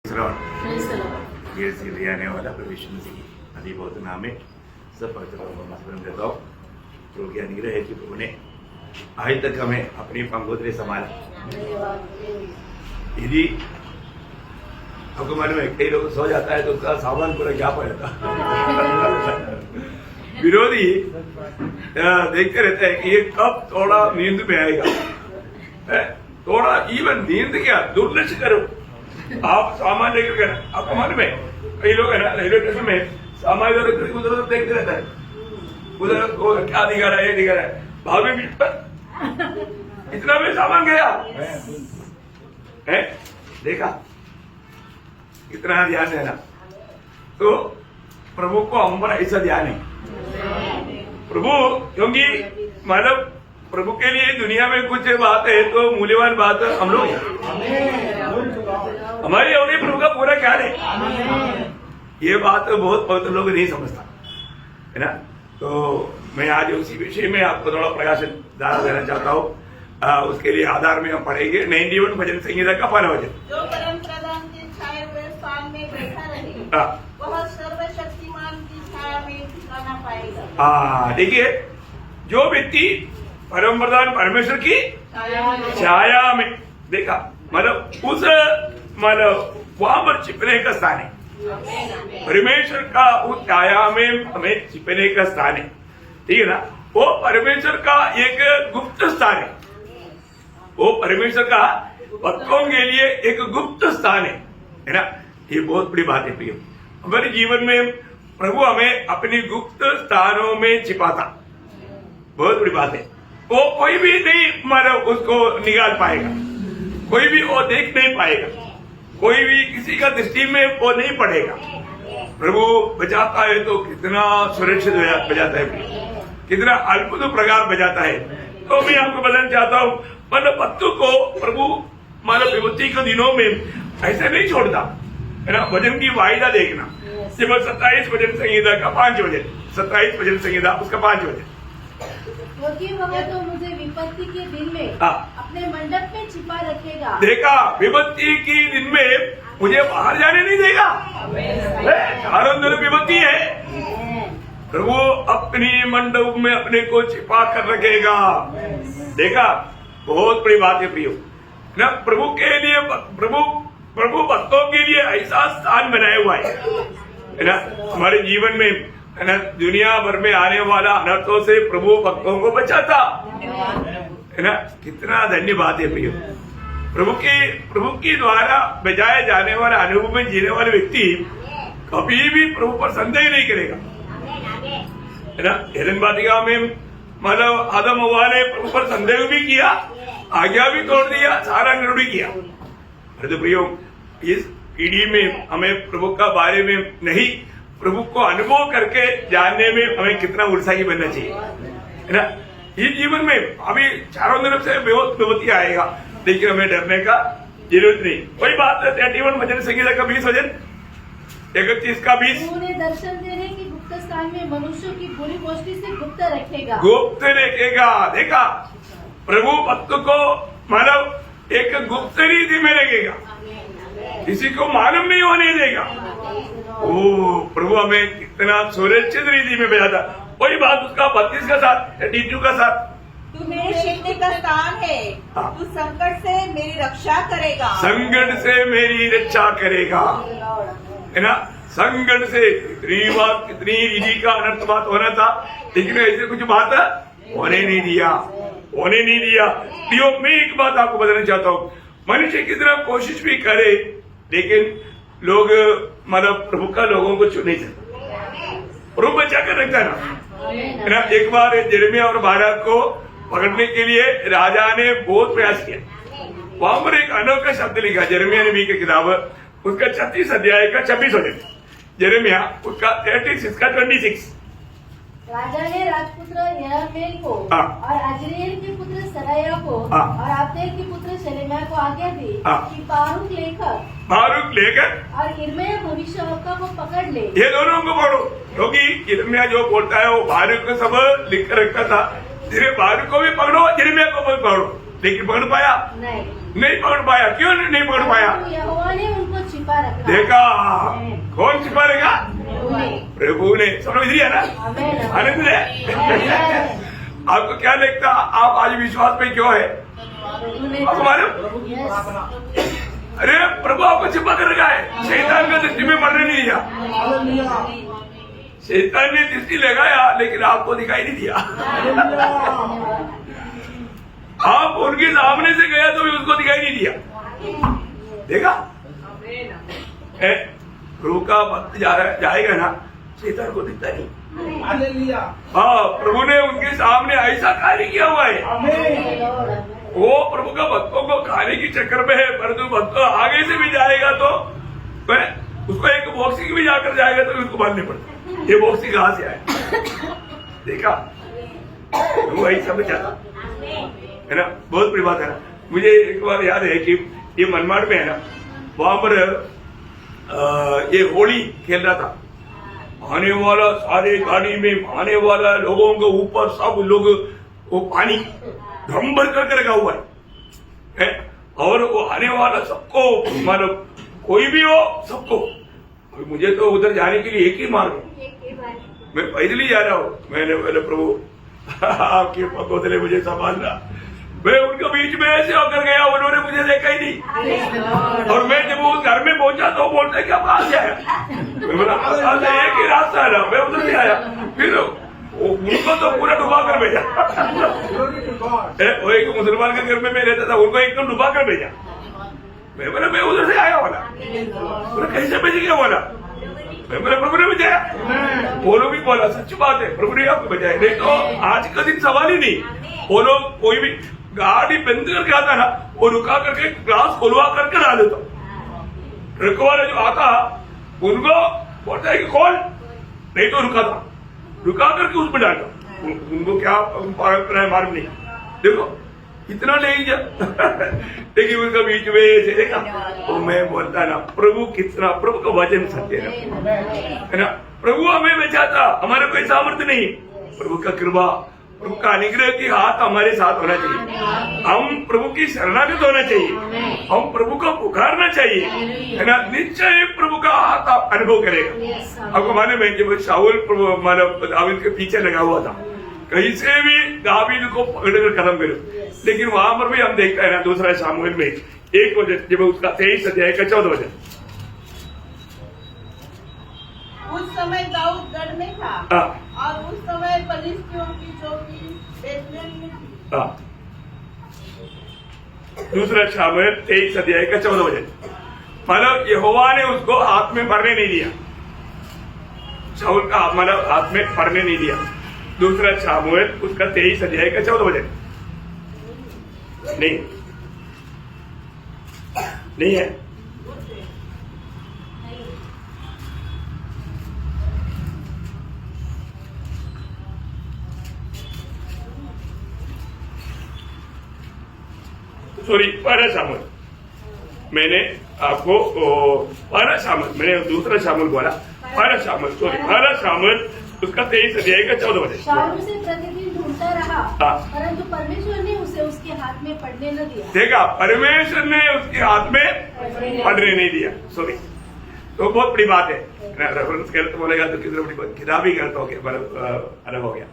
ये सीधे आने वाला प्रवेशन से अभी बहुत नाम है सब स्मरण करता हूँ क्योंकि अनुग्रह है कि प्रभु ने आज तक हमें अपनी पंगोत्रे संभाला। यदि आपको मालूम है कई लोग सो जाता है तो उसका सामान पूरा क्या पड़ता विरोधी देखते रहता है कि ये कब थोड़ा नींद में आएगा, थोड़ा इवन नींद क्या दुर्लक्ष्य करो। आप सामान लेकर गए, आपको मालूम है कई लोग है ना रेलवे स्टेशन में सामान इधर उधर देखते रहता है, उधर वो क्या दिखा रहा है, ये दिखा रहा है, भाभी बीच पर इतना में सामान गया है, देखा कितना ध्यान देना। तो प्रभु को हम पर ऐसा ध्यान है प्रभु, क्योंकि मतलब प्रभु के लिए दुनिया में कुछ बात है तो मूल्यवान बात हम लोग हमारी अपने प्रभु का पूरा ख्याल है। ये बात बहुत लोग नहीं समझता है ना। तो मैं आज उसी विषय में आपको थोड़ा प्रकाशन देना चाहता हूँ। उसके लिए आधार में हम पढ़ेंगे 91 भजन संहिता का 5वां वचन। जो परम प्रधान की छाया हुए स्थान में बैठा रहे वह सर्वशक्तिमान की छाया में ठिकाना पाएगा। देखिए जो व्यक्ति परम प्रधान परमेश्वर की छाया में, देखा मतलब उस मतलब वहां पर छिपने का स्थान है, परमेश्वर का उस छाया में हमें छिपने का स्थान है, ठीक है ना। वो परमेश्वर का एक गुप्त स्थान है, वो परमेश्वर का भक्तों के लिए एक गुप्त स्थान है ना। ये बहुत बड़ी बात है प्रिय। हमारे जीवन में प्रभु हमें अपनी गुप्त स्थानों में छिपाता, बहुत बड़ी बात है। वो कोई भी नहीं मतलब उसको निकाल पाएगा, कोई भी वो देख नहीं पाएगा, कोई भी किसी का दृष्टि में वो नहीं पड़ेगा। प्रभु बचाता है तो कितना सुरक्षित बजाता है, कितना अद्भुत प्रकार बजाता है। तो मैं आपको बताना चाहता हूँ मतलब भक्तों को प्रभु मतलब विपत्ति के दिनों में ऐसे नहीं छोड़ता है ना। भजन की वायदा देखना, सिर्फ 27 भजन संहिता का 5 वचन, 27 भजन संहिता उसका 5 वचन। क्योंकि वह तो मुझे विपत्ति के दिन में अपने मंडप में छिपा रखेगा। देखा, विपत्ति के दिन में मुझे बाहर जाने नहीं देगा, चारों तरफ विपत्ति है, प्रभु अपनी मंडप में अपने को छिपा कर रखेगा। देखा, बहुत बड़ी बात है प्रियो ना। प्रभु के लिए प्रभु भक्तों के लिए ऐसा स्थान बनाया हुआ है ना हमारे जीवन में है ना। दुनिया भर में आने वाला अनर्थों से प्रभु भक्तों को बचाता है ना। कितना धन्यवाद है प्रियो। प्रभु की द्वारा बजाए जाने वाला अनुभव में जीने वाले व्यक्ति कभी भी प्रभु पर संदेह नहीं करेगा है ना। एदन वाटिका में मतलब आदम हव्वा ने प्रभु पर संदेह भी किया, आज्ञा भी तोड़ दिया, सारा निर्णय भी किया। अरे तो प्रियो, इस पीढ़ी में हमें प्रभु का बारे में नहीं, प्रभु को अनुभव करके जानने में हमें कितना उत्साही बनना चाहिए है ना। इस जीवन में अभी चारों तरफ से बहुत विपत्ति आएगा, लेकिन हमें डरने का जरूरत नहीं। वही बात है 31 भजन संहिता का 20 वचन, 31 का 20। उन्हें दर्शन देने की गुप्त स्थान में मनुष्यों की बुरी गोष्ठी से गुप्त रखेगा, गुप्त रखेगा। देखा, प्रभु भक्त को मतलब एक गुप्त रीति में रखेगा, किसी को मालूम नहीं होने देगा। ओ प्रभु हमें कितना सुरक्षित रीति में बजाता। वही बात उसका 32 का 7, 32 का 7। तू मेरे छिपने का स्थान है, तू संकट से मेरी रक्षा करेगा, संकट से मेरी रक्षा करेगा है ना। संकट से कितनी रीति का अनर्थ बात होना था, लेकिन ऐसे कुछ बात होने नहीं दिया। मैं एक बात आपको बताना चाहता हूँ, मनुष्य कितना कोशिश भी करे लेकिन लोग मतलब प्रभु का लोगों को छू नहीं सकते। प्रभु बचा कर रखता है ना। एक बार यिर्मयाह और बाराक को पकड़ने के लिए राजा ने बहुत प्रयास किया। वहां पर एक अनोखा शब्द लिखा, यिर्मयाह नबी की किताब उसका 36 अध्याय का 26 वचन, यिर्मयाह उसका 36 का 26। राजा ने राजपुत्र यरहमेल को और अजरिएल के पुत्र सराया को और अब्देल के पुत्र शलेम्याह को आज्ञा दी कि बारूक लेकर और यिर्मयाह भविष्यवक्ता को पकड़ ले। ये दोनों को पकड़ो, क्योंकि यिर्मयाह जो बोलता है वो बारूक को सब लिख कर रखता था। सिर्फ बारूक को भी पकड़ो, यिर्मयाह को भी पकड़ो, लेकिन पकड़ पाया नहीं पकड़ पाया। क्यों नहीं पकड़ पाया? यहोवा ने उनको छिपा रखा। देखा कौन छिपा रहेगा? प्रभु ने। प्रभु ने। समझ रही है ना? आमेन। आनंद है। आपको क्या लगता आप आज विश्वास में क्यों है? प्रभु ने। हमारे यस। अरे प्रभु आपको छिपा कर रखा है। शैतान का दृष्टि में मरने नहीं दिया। शैतान ने दृष्टि लगाया लेकिन आपको दिखाई नहीं दिया। आप उनके सामने से गया तो भी उसको दिखाई नहीं दिया। देखा? प्रभु का भक्त जाएगा ना, शैतान को दिखता नहीं। हाँ, प्रभु ने उनके सामने ऐसा कार्य किया हुआ है। वो प्रभु का भक्तों को खाने की चक्कर में है, परंतु भक्त आगे से भी जाएगा तो उसको एक बॉक्सिंग भी जाकर जाएगा तो उसको मानने पड़ता। ये बॉक्सिंग कहां से आया? देखा? वही समझा है ना? बहुत बड़ी बात है ना। मुझे एक बार याद है कि ये मनमाड़ में है ना, वहां पर ये होली खेल रहा था। आने वाला सारे गाड़ी में आने वाला लोगों के ऊपर सब लोग वो पानी ड्रम भर कर रखा हुआ है और वो आने वाला सबको, मतलब कोई भी हो सबको। मुझे तो उधर जाने के लिए एक ही मार्ग है, मैं पैदल ही जा रहा हूँ। मैंने बोले प्रभु आपके पगोदले मुझे संभालना। मैं उनके बीच में ऐसे होकर गया, उन्होंने मुझे देखा ही नहीं। और मैं जब उस घर में पहुंचा तो बोलते क्या कहां से आया? मैं बोला एक ही रास्ता है ना, मैं उधर से आया। फिर उनको तो पूरा डुबा कर भेजा। वो एक मुसलमान के घर में मैं रहता था, उनको एकदम डुबा कर भेजा। मैं बोला मैं उधर से आया बोला। बोला कैसे भेज गया बोला? मैं बोला प्रभु ने बचाया। वो लोग भी बोला सच बात है, प्रभु ने आपको बचाया। नहीं तो आज का दिन सवाल ही नहीं। वो लोग कोई भी गाड़ी बंद करके आता ना, वो रुका करके ग्लास खुलवा करके डाल देता। ट्रक वाला जो आता उनको बोलता है कि खोल, नहीं तो रुका था, रुका करके उसमें डालता। उनको क्या मालूम नहीं। देखो इतना नहीं जा लेकिन उनका बीच में ऐसे देखा तो मैं बोलता ना प्रभु कितना, प्रभु का वचन सत्य है ना। प्रभु हमें बचाता, हमारे कोई सामर्थ्य नहीं। प्रभु का कृपा, प्रभु का अनुग्रह की हाथ हमारे साथ होना चाहिए। हम प्रभु की शरणागत होना चाहिए, हम प्रभु को पुकारना चाहिए, है ना। निश्चय प्रभु का हाथ आप अनुभव करेगा। आपको मालूम है जब शाऊल प्रभु मानव दावीद के पीछे लगा हुआ था, कहीं से भी दावीद को पकड़कर खत्म करो। लेकिन वहां पर भी हम देखते हैं ना, दूसरा शामुएल में 1 वचन, जब उसका 23 अध्याय का 14 वचन। उस समय दाऊद गढ़ में था और उस समय फलिस्तियों की चौकी बेथलेहम में थी। दूसरा शामुएल 23 अध्याय का 14 वचन। मतलब यहोवा ने उसको हाथ में भरने नहीं दिया, शाऊल का मतलब हाथ में भरने नहीं दिया। दूसरा शामुएल उसका 23 अध्याय का 14 वचन। नहीं है। सॉरी, पहला शामुएल मैंने आपको पहला शामुएल, मैंने दूसरा शामुएल बोला, पहला शामुएल, सॉरी पहला शामुएल उसका 23 अध्याय का 14 वचन। शाऊल उसे प्रतिदिन ढूंढता रहा, परंतु परमेश्वर ने उसे उसके हाथ में पड़ने न दिया। देखा, परमेश्वर ने उसके हाथ में पड़ने नहीं दिया। सॉरी, तो बहुत बड़ी बात है। रेफरेंस गलत बोलेगा तो कितना बड़ी बात, किताब ही गलत हो गया, मतलब अलग हो गया।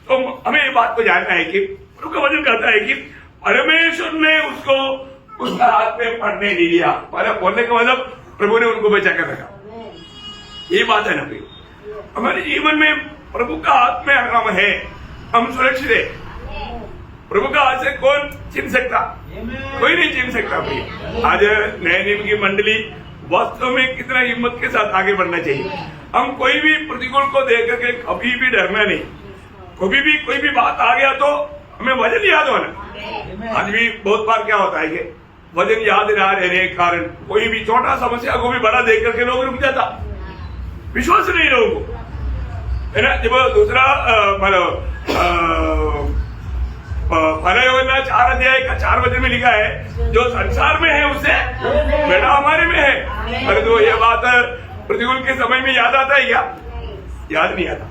तो हमें ये बात को जानना है कि प्रभु का वचन कहता है कि परमेश्वर ने उसको उसका हाथ में पड़ने नहीं दिया। बोलने का मतलब प्रभु ने उनको बचा कर रखा। ये बात है ना भाई, हमारे जीवन में प्रभु का हाथ में हम है, हम सुरक्षित है। प्रभु का हाथ से कौन छीन सकता? कोई नहीं छीन सकता भाई। आज नए नियम की मंडली वास्तव में कितना हिम्मत के साथ आगे बढ़ना चाहिए। हम कोई भी प्रतिकूल को देख करके कभी भी डरना नहीं। कभी भी कोई भी बात आ गया तो हमें वजन याद होना। आज भी बहुत बार क्या होता है कि वजन याद ना रहने के कारण कोई भी छोटा समस्या को भी बड़ा देख करके लोग रुक जाता, विश्वास नहीं लोगों को, है ना। जब दूसरा मतलब 4 अध्याय का 4 वचन में लिखा है, जो संसार में है उससे बेटा हमारे में है। अरे तो ये बात प्रतिकूल के समय में याद आता है क्या? याद नहीं आता।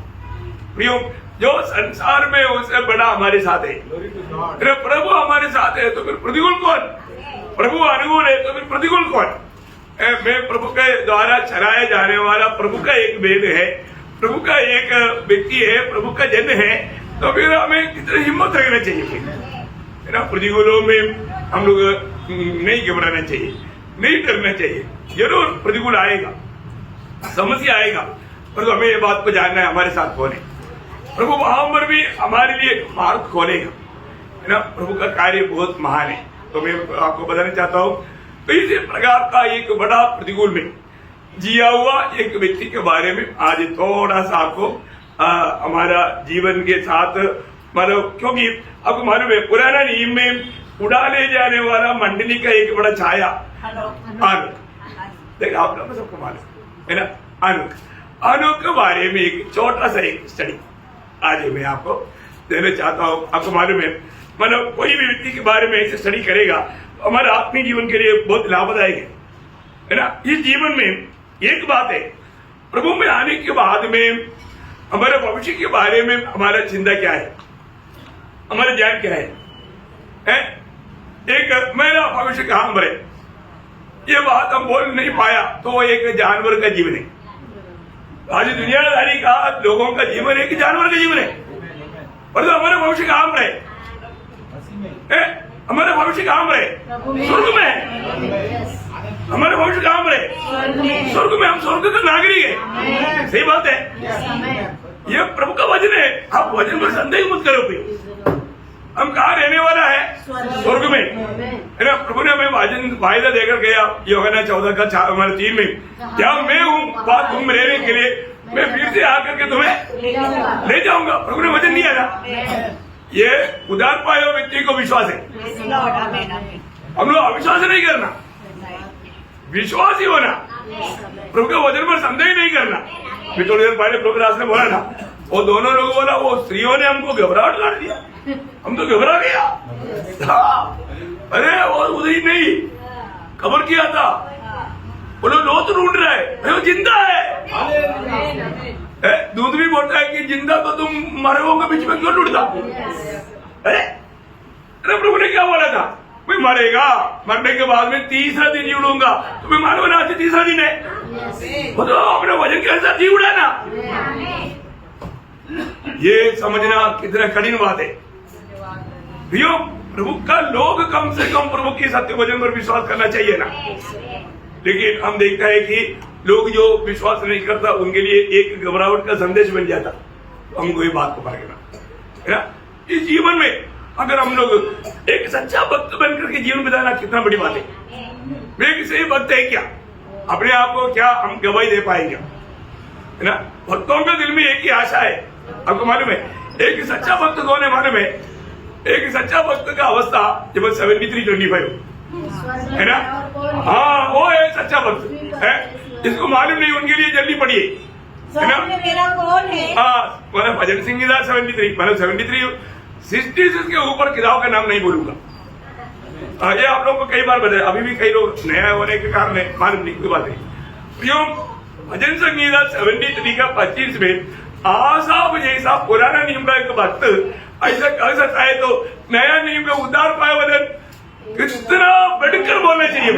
प्रियो, जो संसार में उससे बड़ा हमारे साथ है। प्रभु हमारे साथ है तो फिर प्रतिकूल कौन? प्रभु अनुकूल है तो फिर प्रतिकूल कौन? मैं प्रभु के द्वारा चलाया जाने वाला प्रभु का एक वेद है, प्रभु का एक व्यक्ति है, प्रभु का जन है, तो फिर हमें कितनी हिम्मत रखना चाहिए फिर, है ना। प्रतिकूलों में हम लोग नहीं घबराना चाहिए, नहीं डरना चाहिए। जरूर प्रतिकूल आएगा, समस्या आएगा, पर हमें ये बात को जानना है हमारे साथ कौन है। प्रभु वहां पर भी हमारे लिए मार्ग खोलेगा, है ना। प्रभु का कार्य बहुत महान है। तो मैं आपको बताना चाहता हूँ, तो इसी प्रकार का एक बड़ा प्रतिकूल में जिया हुआ एक व्यक्ति के बारे में आज थोड़ा सा आपको हमारा जीवन के साथ मतलब, क्योंकि आपको मालूम है पुराना नियम में उड़ा ले जाने वाला मंडली का एक बड़ा छाया अनुक, देखिए आप लोग सबको मालूम है ना। अनुक के बारे में एक छोटा सा एक स्टडी आज मैं आपको देना चाहता हूँ। आपको मालूम है मतलब कोई भी व्यक्ति के बारे में ऐसे स्टडी करेगा तो हमारे आत्मीय जीवन के लिए बहुत लाभदायक है ना। इस जीवन में एक बात है, प्रभु में आने के बाद में हमारे भविष्य के बारे में हमारा चिंता क्या है, हमारा ज्ञान क्या है? एक मेरा भविष्य कहां पर है, ये बात हम बोल नहीं पाया तो वो एक जानवर का जीवन है। आज दुनियादारी का लोगों का जीवन एक जानवर का जीवन है, पर तो हमारा भविष्य कहां पर है? हमारा भविष्य कहां पर है? स्वर्ग में है। हमारा भविष्य कहां पर है? स्वर्ग में। हम स्वर्ग का नागरिक है, सही बात है। ये प्रभु का वचन है, आप वचन पर संदेह मत करो। हम कहाँ रहने वाला है? स्वर्ग में, है ना। प्रभु ने हमें वायदा देकर गया यूहन्ना 14:3 में, क्या मैं हूँ बात तुम रहने के लिए, मैं फिर से आकर के तुम्हें ले जाऊंगा। प्रभु ने वचन दिया ना। ये उदार पाए हुए व्यक्ति को विश्वास है। हम लोग अविश्वास नहीं करना, विश्वासी होना, प्रभु के वचन पर संदेह नहीं करना। मैं थोड़ी देर पहले प्रभुदास ने बोला ना, वो दोनों लोग बोला वो स्त्रियों ने हमको घबराहट कर दिया, हम तो घबरा गया। अरे वो उधर ही नहीं खबर किया था, वो लोग लोथ ढूंढ रहे हैं, वो जिंदा है। दूध भी बोलता है कि जिंदा तो तुम मरे होगे, बीच में क्यों ढूंढता? अरे प्रभु ने क्या बोला था? मैं मरेगा, मरने के बाद में तीसरा दिन जी उड़ूंगा। तुम्हें मालूम ना, आज तीसरा दिन है, वो तो अपने वजन के अनुसार जी उड़ा ना। ये समझना कितना कठिन बात है भैया। प्रभु का लोग कम से कम प्रभु के सत्य वचन पर विश्वास करना चाहिए ना। लेकिन हम देखता है कि लोग जो विश्वास नहीं करता उनके लिए एक घबराहट का संदेश बन जाता। हमको ये बात को पाएगा, है ना। इस जीवन में अगर हम लोग एक सच्चा भक्त बनकर के जीवन बिताना कितना बड़ी बात है। वे किसी भक्त है क्या, अपने आप को क्या हम गवाही दे पाएंगे, है ना। भक्तों के दिल में एक ही आशा है, आपको मालूम है। एक सच्चा भक्त कौन है मालूम है? एक सच्चा भक्त का अवस्था जब 73:25 है ना। हाँ, वो है सच्चा भक्त है। इसको मालूम नहीं, उनके लिए जल्दी पड़िए, है ना। मेरा कौन है? हाँ, मतलब भजन सिंह 73, मतलब 73 66 के ऊपर किताब का नाम नहीं बोलूंगा। ये आप लोगों को कई बार बताया, अभी भी कई लोग नया होने के कारण मालूम नहीं, कोई बात नहीं। यो भजन संगीता 73:25 में आसाफ जैसा पुराना नियम का एक भक्त ऐसा कह सकता है तो नया नियम का उद्धार पाया वचन कितना बढ़कर बोलना चाहिए,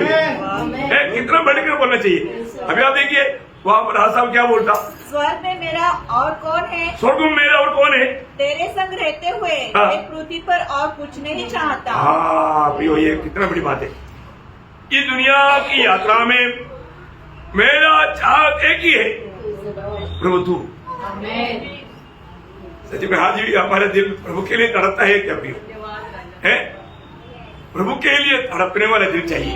कितना बढ़कर बोलना चाहिए। अभी आप देखिए वहाँ पर आसाफ क्या बोलता, स्वर्ग में मेरा और कौन है? स्वर्ग में मेरा और कौन है? तेरे संग रहते हुए मैं पृथ्वी पर और कुछ नहीं चाहता। हाँ प्रियो, ये कितना बड़ी बात है। इस दुनिया की यात्रा में मेरा चाहत एक ही है, प्रभु तू। सच में आज भी हमारा दिल प्रभु के लिए तड़पता है क्या प्रियो? है प्रभु के लिए तड़पने वाला दिल चाहिए।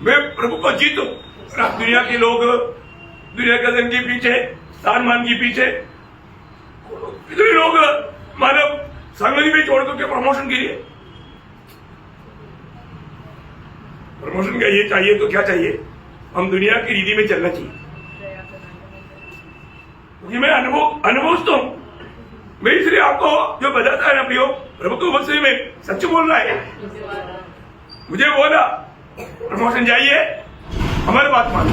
मैं प्रभु को जीतूं। दुनिया के लोग दुनिया के धन के पीछे, स्थान मान के पीछे कितने लोग मानव संगति में छोड़ के प्रमोशन के लिए, प्रमोशन का ये चाहिए तो क्या चाहिए? हम दुनिया की रीति में चलना चाहिए। क्योंकि मैं अनुभव तो मैं इसलिए आपको जो बताता है ना प्रियो, प्रभु को मुझसे में सच बोल रहा है। मुझे बोला प्रमोशन चाहिए, हमारी बात मान।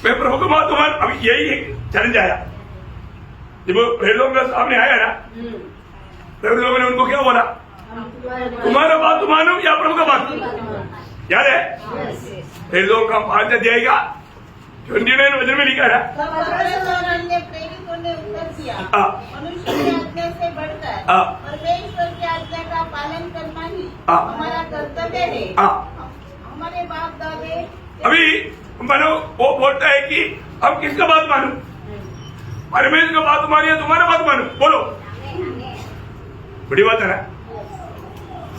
मैं प्रभु को बात मान। अभी यही एक चैलेंज आया जब लोगों का सामने आया ना, लोगों ने उनको क्या बोला, तुम्हारा बात मानो या प्रभु का बात? याद है? फिर दो का 5 जाएगा 29 वचन में लिखा है। तब पतरस और अन्य प्रेरितों ने उत्तर दिया, मनुष्य की आज्ञा से बढ़कर परमेश्वर की आज्ञा का पालन करना ही हमारा कर्तव्य है। हमारे बाप दादे अभी मानो वो बोलता है कि अब किसका बात मानूं? परमेश्वर का बात मानिए, तुम्हारा बात मानूं? बोलो, बड़ी बात है ना,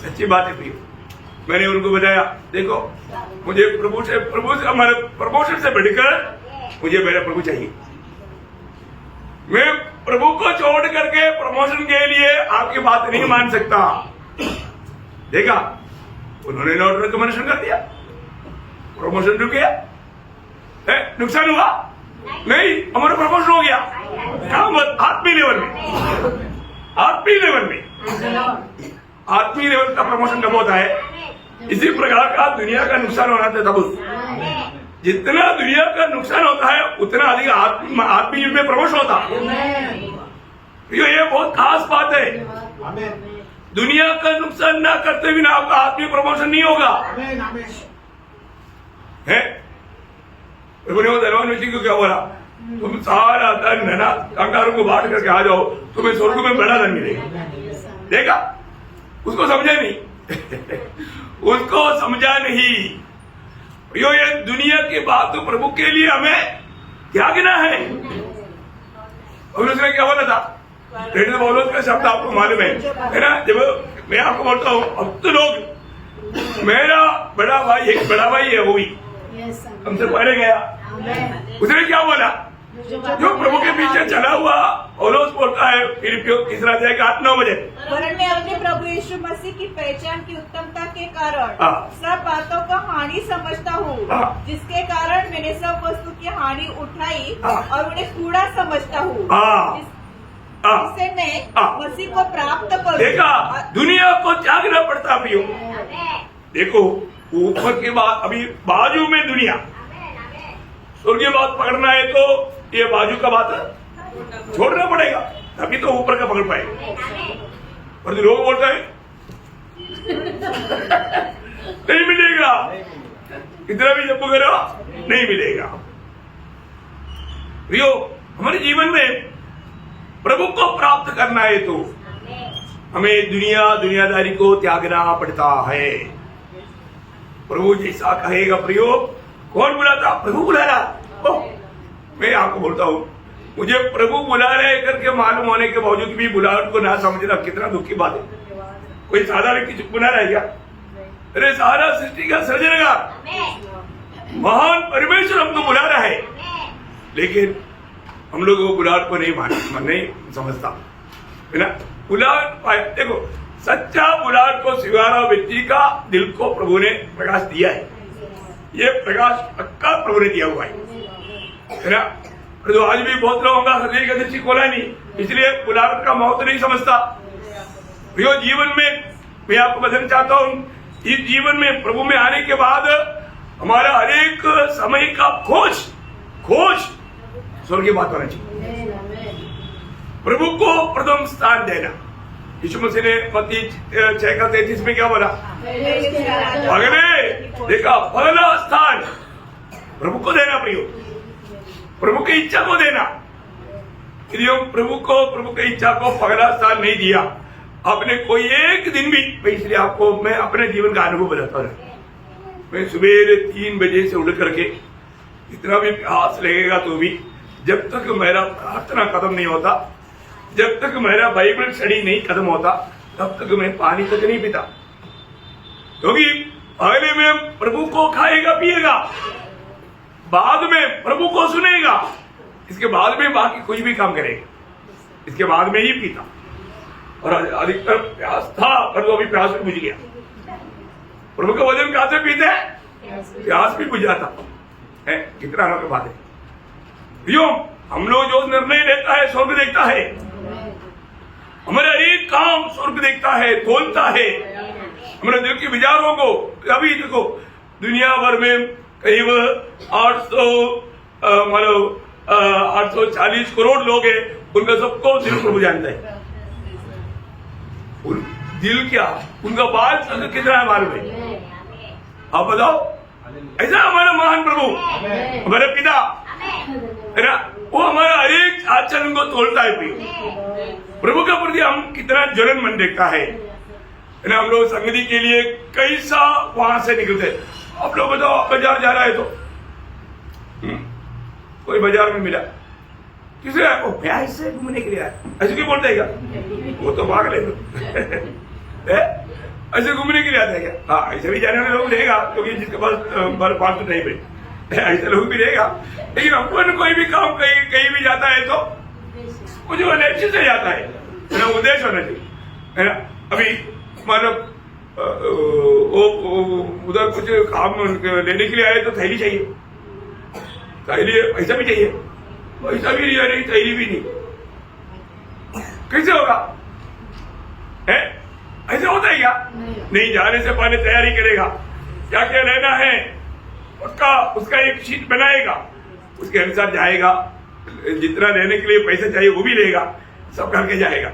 सच्ची बात है प्रिय। मैंने उनको बताया, देखो मुझे प्रभु से हमारे प्रमोशन से बढ़कर मुझे मेरा प्रभु चाहिए। मैं प्रभु को छोड़ करके प्रमोशन के लिए आपकी बात नहीं मान सकता। देखा, उन्होंने नॉट रिकमेंडेशन कर दिया, प्रमोशन रुक गया, नुकसान हुआ नहीं, हमारा प्रमोशन हो गया। आत्मीय लेवल में, आत्मीय लेवल में, आत्मीय लेवल का प्रमोशन कब होता है? इसी प्रकार का दुनिया का नुकसान होना था तब। जितना दुनिया का नुकसान होता है उतना अधिक आत्मीय में प्रमोशन होता है। ये बहुत खास बात है। दुनिया का नुकसान ना करते बिना आपका आत्मीय प्रमोशन नहीं होगा। है प्रभु ने वो धनवान व्यक्ति को क्या बोला? तुम सारा धन है ना कंगारों को बांट करके आ जाओ, तुम्हें स्वर्ग में बड़ा धन मिलेगा। देखा, उसको समझा नहीं उसको समझा नहीं। ये दुनिया की बात तो प्रभु के लिए हमें त्यागना है। और उसने क्या बोला था? बोलो का शब्द आपको मालूम है ना? जब मैं आपको बोलता हूँ, अब तो लोग, मेरा बड़ा भाई, एक बड़ा भाई है, वो भी हमसे पहले गया। उसने क्या बोला? जो प्रभु के पीछे चला हुआ पौलुस बोलता है फिलिपियों 3 अध्याय का 8-9 बजे, वरन मैं अपने प्रभु यीशु मसीह की पहचान की उत्तमता के कारण सब बातों को हानि समझता हूँ, जिसके कारण मैंने सब वस्तु की हानि उठाई और उन्हें कूड़ा समझता हूँ, जिससे मैं मसीह को प्राप्त करूं। देखा, दुनिया को त्यागना पड़ता प्रियो। देखो, ऊपर की बात, अभी बाजू में दुनिया, स्वर्गीय बात पकड़ना है तो ये बाजू का बात छोड़ना पड़ेगा, तभी तो ऊपर का पकड़ पाएगा। और जो लोग बोलते हैं नहीं मिलेगा, कितना भी जब करो नहीं मिलेगा। प्रियो, हमारे जीवन में प्रभु को प्राप्त करना है तो हमें दुनियादारी को त्यागना पड़ता है। प्रभु जैसा कहेगा प्रियो, कौन बुलाता? प्रभु बुला रहा। मैं आपको बोलता हूँ, मुझे प्रभु बुला रहे करके मालूम होने के बावजूद भी बुलाहट को ना समझना कितना दुख की बात है। कोई साधा व्यक्ति बुला रहा है क्या? अरे सारा सृष्टि का सृजनहार महान परमेश्वर हमको बुला रहा है, लेकिन हम लोग वो बुलाहट को नहीं समझता है ना। बुलाहट देखो, सच्चा बुलाहट को स्वीकारा व्यक्ति का दिल को प्रभु ने प्रकाश दिया है। ये प्रकाश पक्का प्रभु ने दिया हुआ है ना। तो आज भी बहुत लोगों का हृदय का दृष्टि खोला नहीं, इसलिए बुलाहट का महत्व नहीं समझता। प्रियो, जीवन में मैं आपको बताना चाहता हूँ, इस जीवन में प्रभु में आने के बाद हमारा हरेक समय का खोज स्वर्ग की बात होना चाहिए। प्रभु को प्रथम स्थान देना। यीशु मसीह ने मत्ती 6:33 में क्या बोला? अगले देखा, पहला स्थान प्रभु को देना प्रियो, प्रभु की इच्छा को देना। प्रभु की इच्छा को पहला स्थान नहीं दिया आपने कोई एक दिन भी। इसलिए आपको मैं अपने जीवन का अनुभव बताता हूँ। मैं सुबह 3 बजे से उठ करके इतना भी प्यास लगेगा तो भी, जब तक मेरा प्रार्थना खत्म नहीं होता, जब तक मेरा बाइबल स्टडी नहीं खत्म होता, तब तक मैं पानी तक नहीं पीता। क्योंकि पहले में प्रभु को खाएगा पिएगा, बाद में प्रभु को सुनेगा, इसके बाद में बाकी कुछ भी काम करेगा, इसके बाद में ही पीता। और अधिकतर प्यास था, पर वो अभी प्यास भी बुझ गया। प्रभु का वचन कहां से पीते हैं? प्यास भी बुझ जाता है। कितना अनोखी बात है। क्यों हम लोग जो निर्णय लेता है स्वर्ग देखता है, हमारा एक काम स्वर्ग देखता है, बोलता है हमारे दिल के विचारों को। अभी देखो, दुनिया भर में करीब 840 करोड़ लोग हैं, उनका सबको दिल प्रभु जानता है। दिल क्या, उनका बाल संग कितना है मालूम है? आप बताओ, ऐसा हमारा महान प्रभु, हमारे पिता है ना, वो हमारा हर एक आचरण को तोड़ता है। प्रभु के प्रति हम कितना जलन मन देखता है ना। हम लोग संगति के लिए कैसा वहां से निकलते। आप लोग बताओ, बाजार जा रहा है तो कोई बाजार में मिला, किसी ऐसे घूमने के लिए आया, ऐसे क्यों बोलते हैं क्या? वो तो भाग ले ऐसे घूमने के लिए आता है क्या? हाँ, ऐसे भी जाने वाले लोग रहेगा, क्योंकि जिसके पास फालतू नहीं भाई, ऐसे लोग भी रहेगा। लेकिन अपन कोई भी काम कहीं भी जाता है तो कुछ उद्देश्य से जाता है ना, उद्देश्य होना चाहिए, है ना। अभी मतलब उधर कुछ काम लेने के लिए आए तो थैली चाहिए, थैली पैसा भी चाहिए, पैसा भी लिया नहीं, थैली भी नहीं, कैसे होगा? है ऐसे होता है क्या? नहीं, जाने से पहले तैयारी करेगा, क्या क्या लेना है उसका एक शीट बनाएगा, उसके अनुसार जाएगा, जितना लेने के लिए पैसे चाहिए वो भी लेगा, सब करके जाएगा।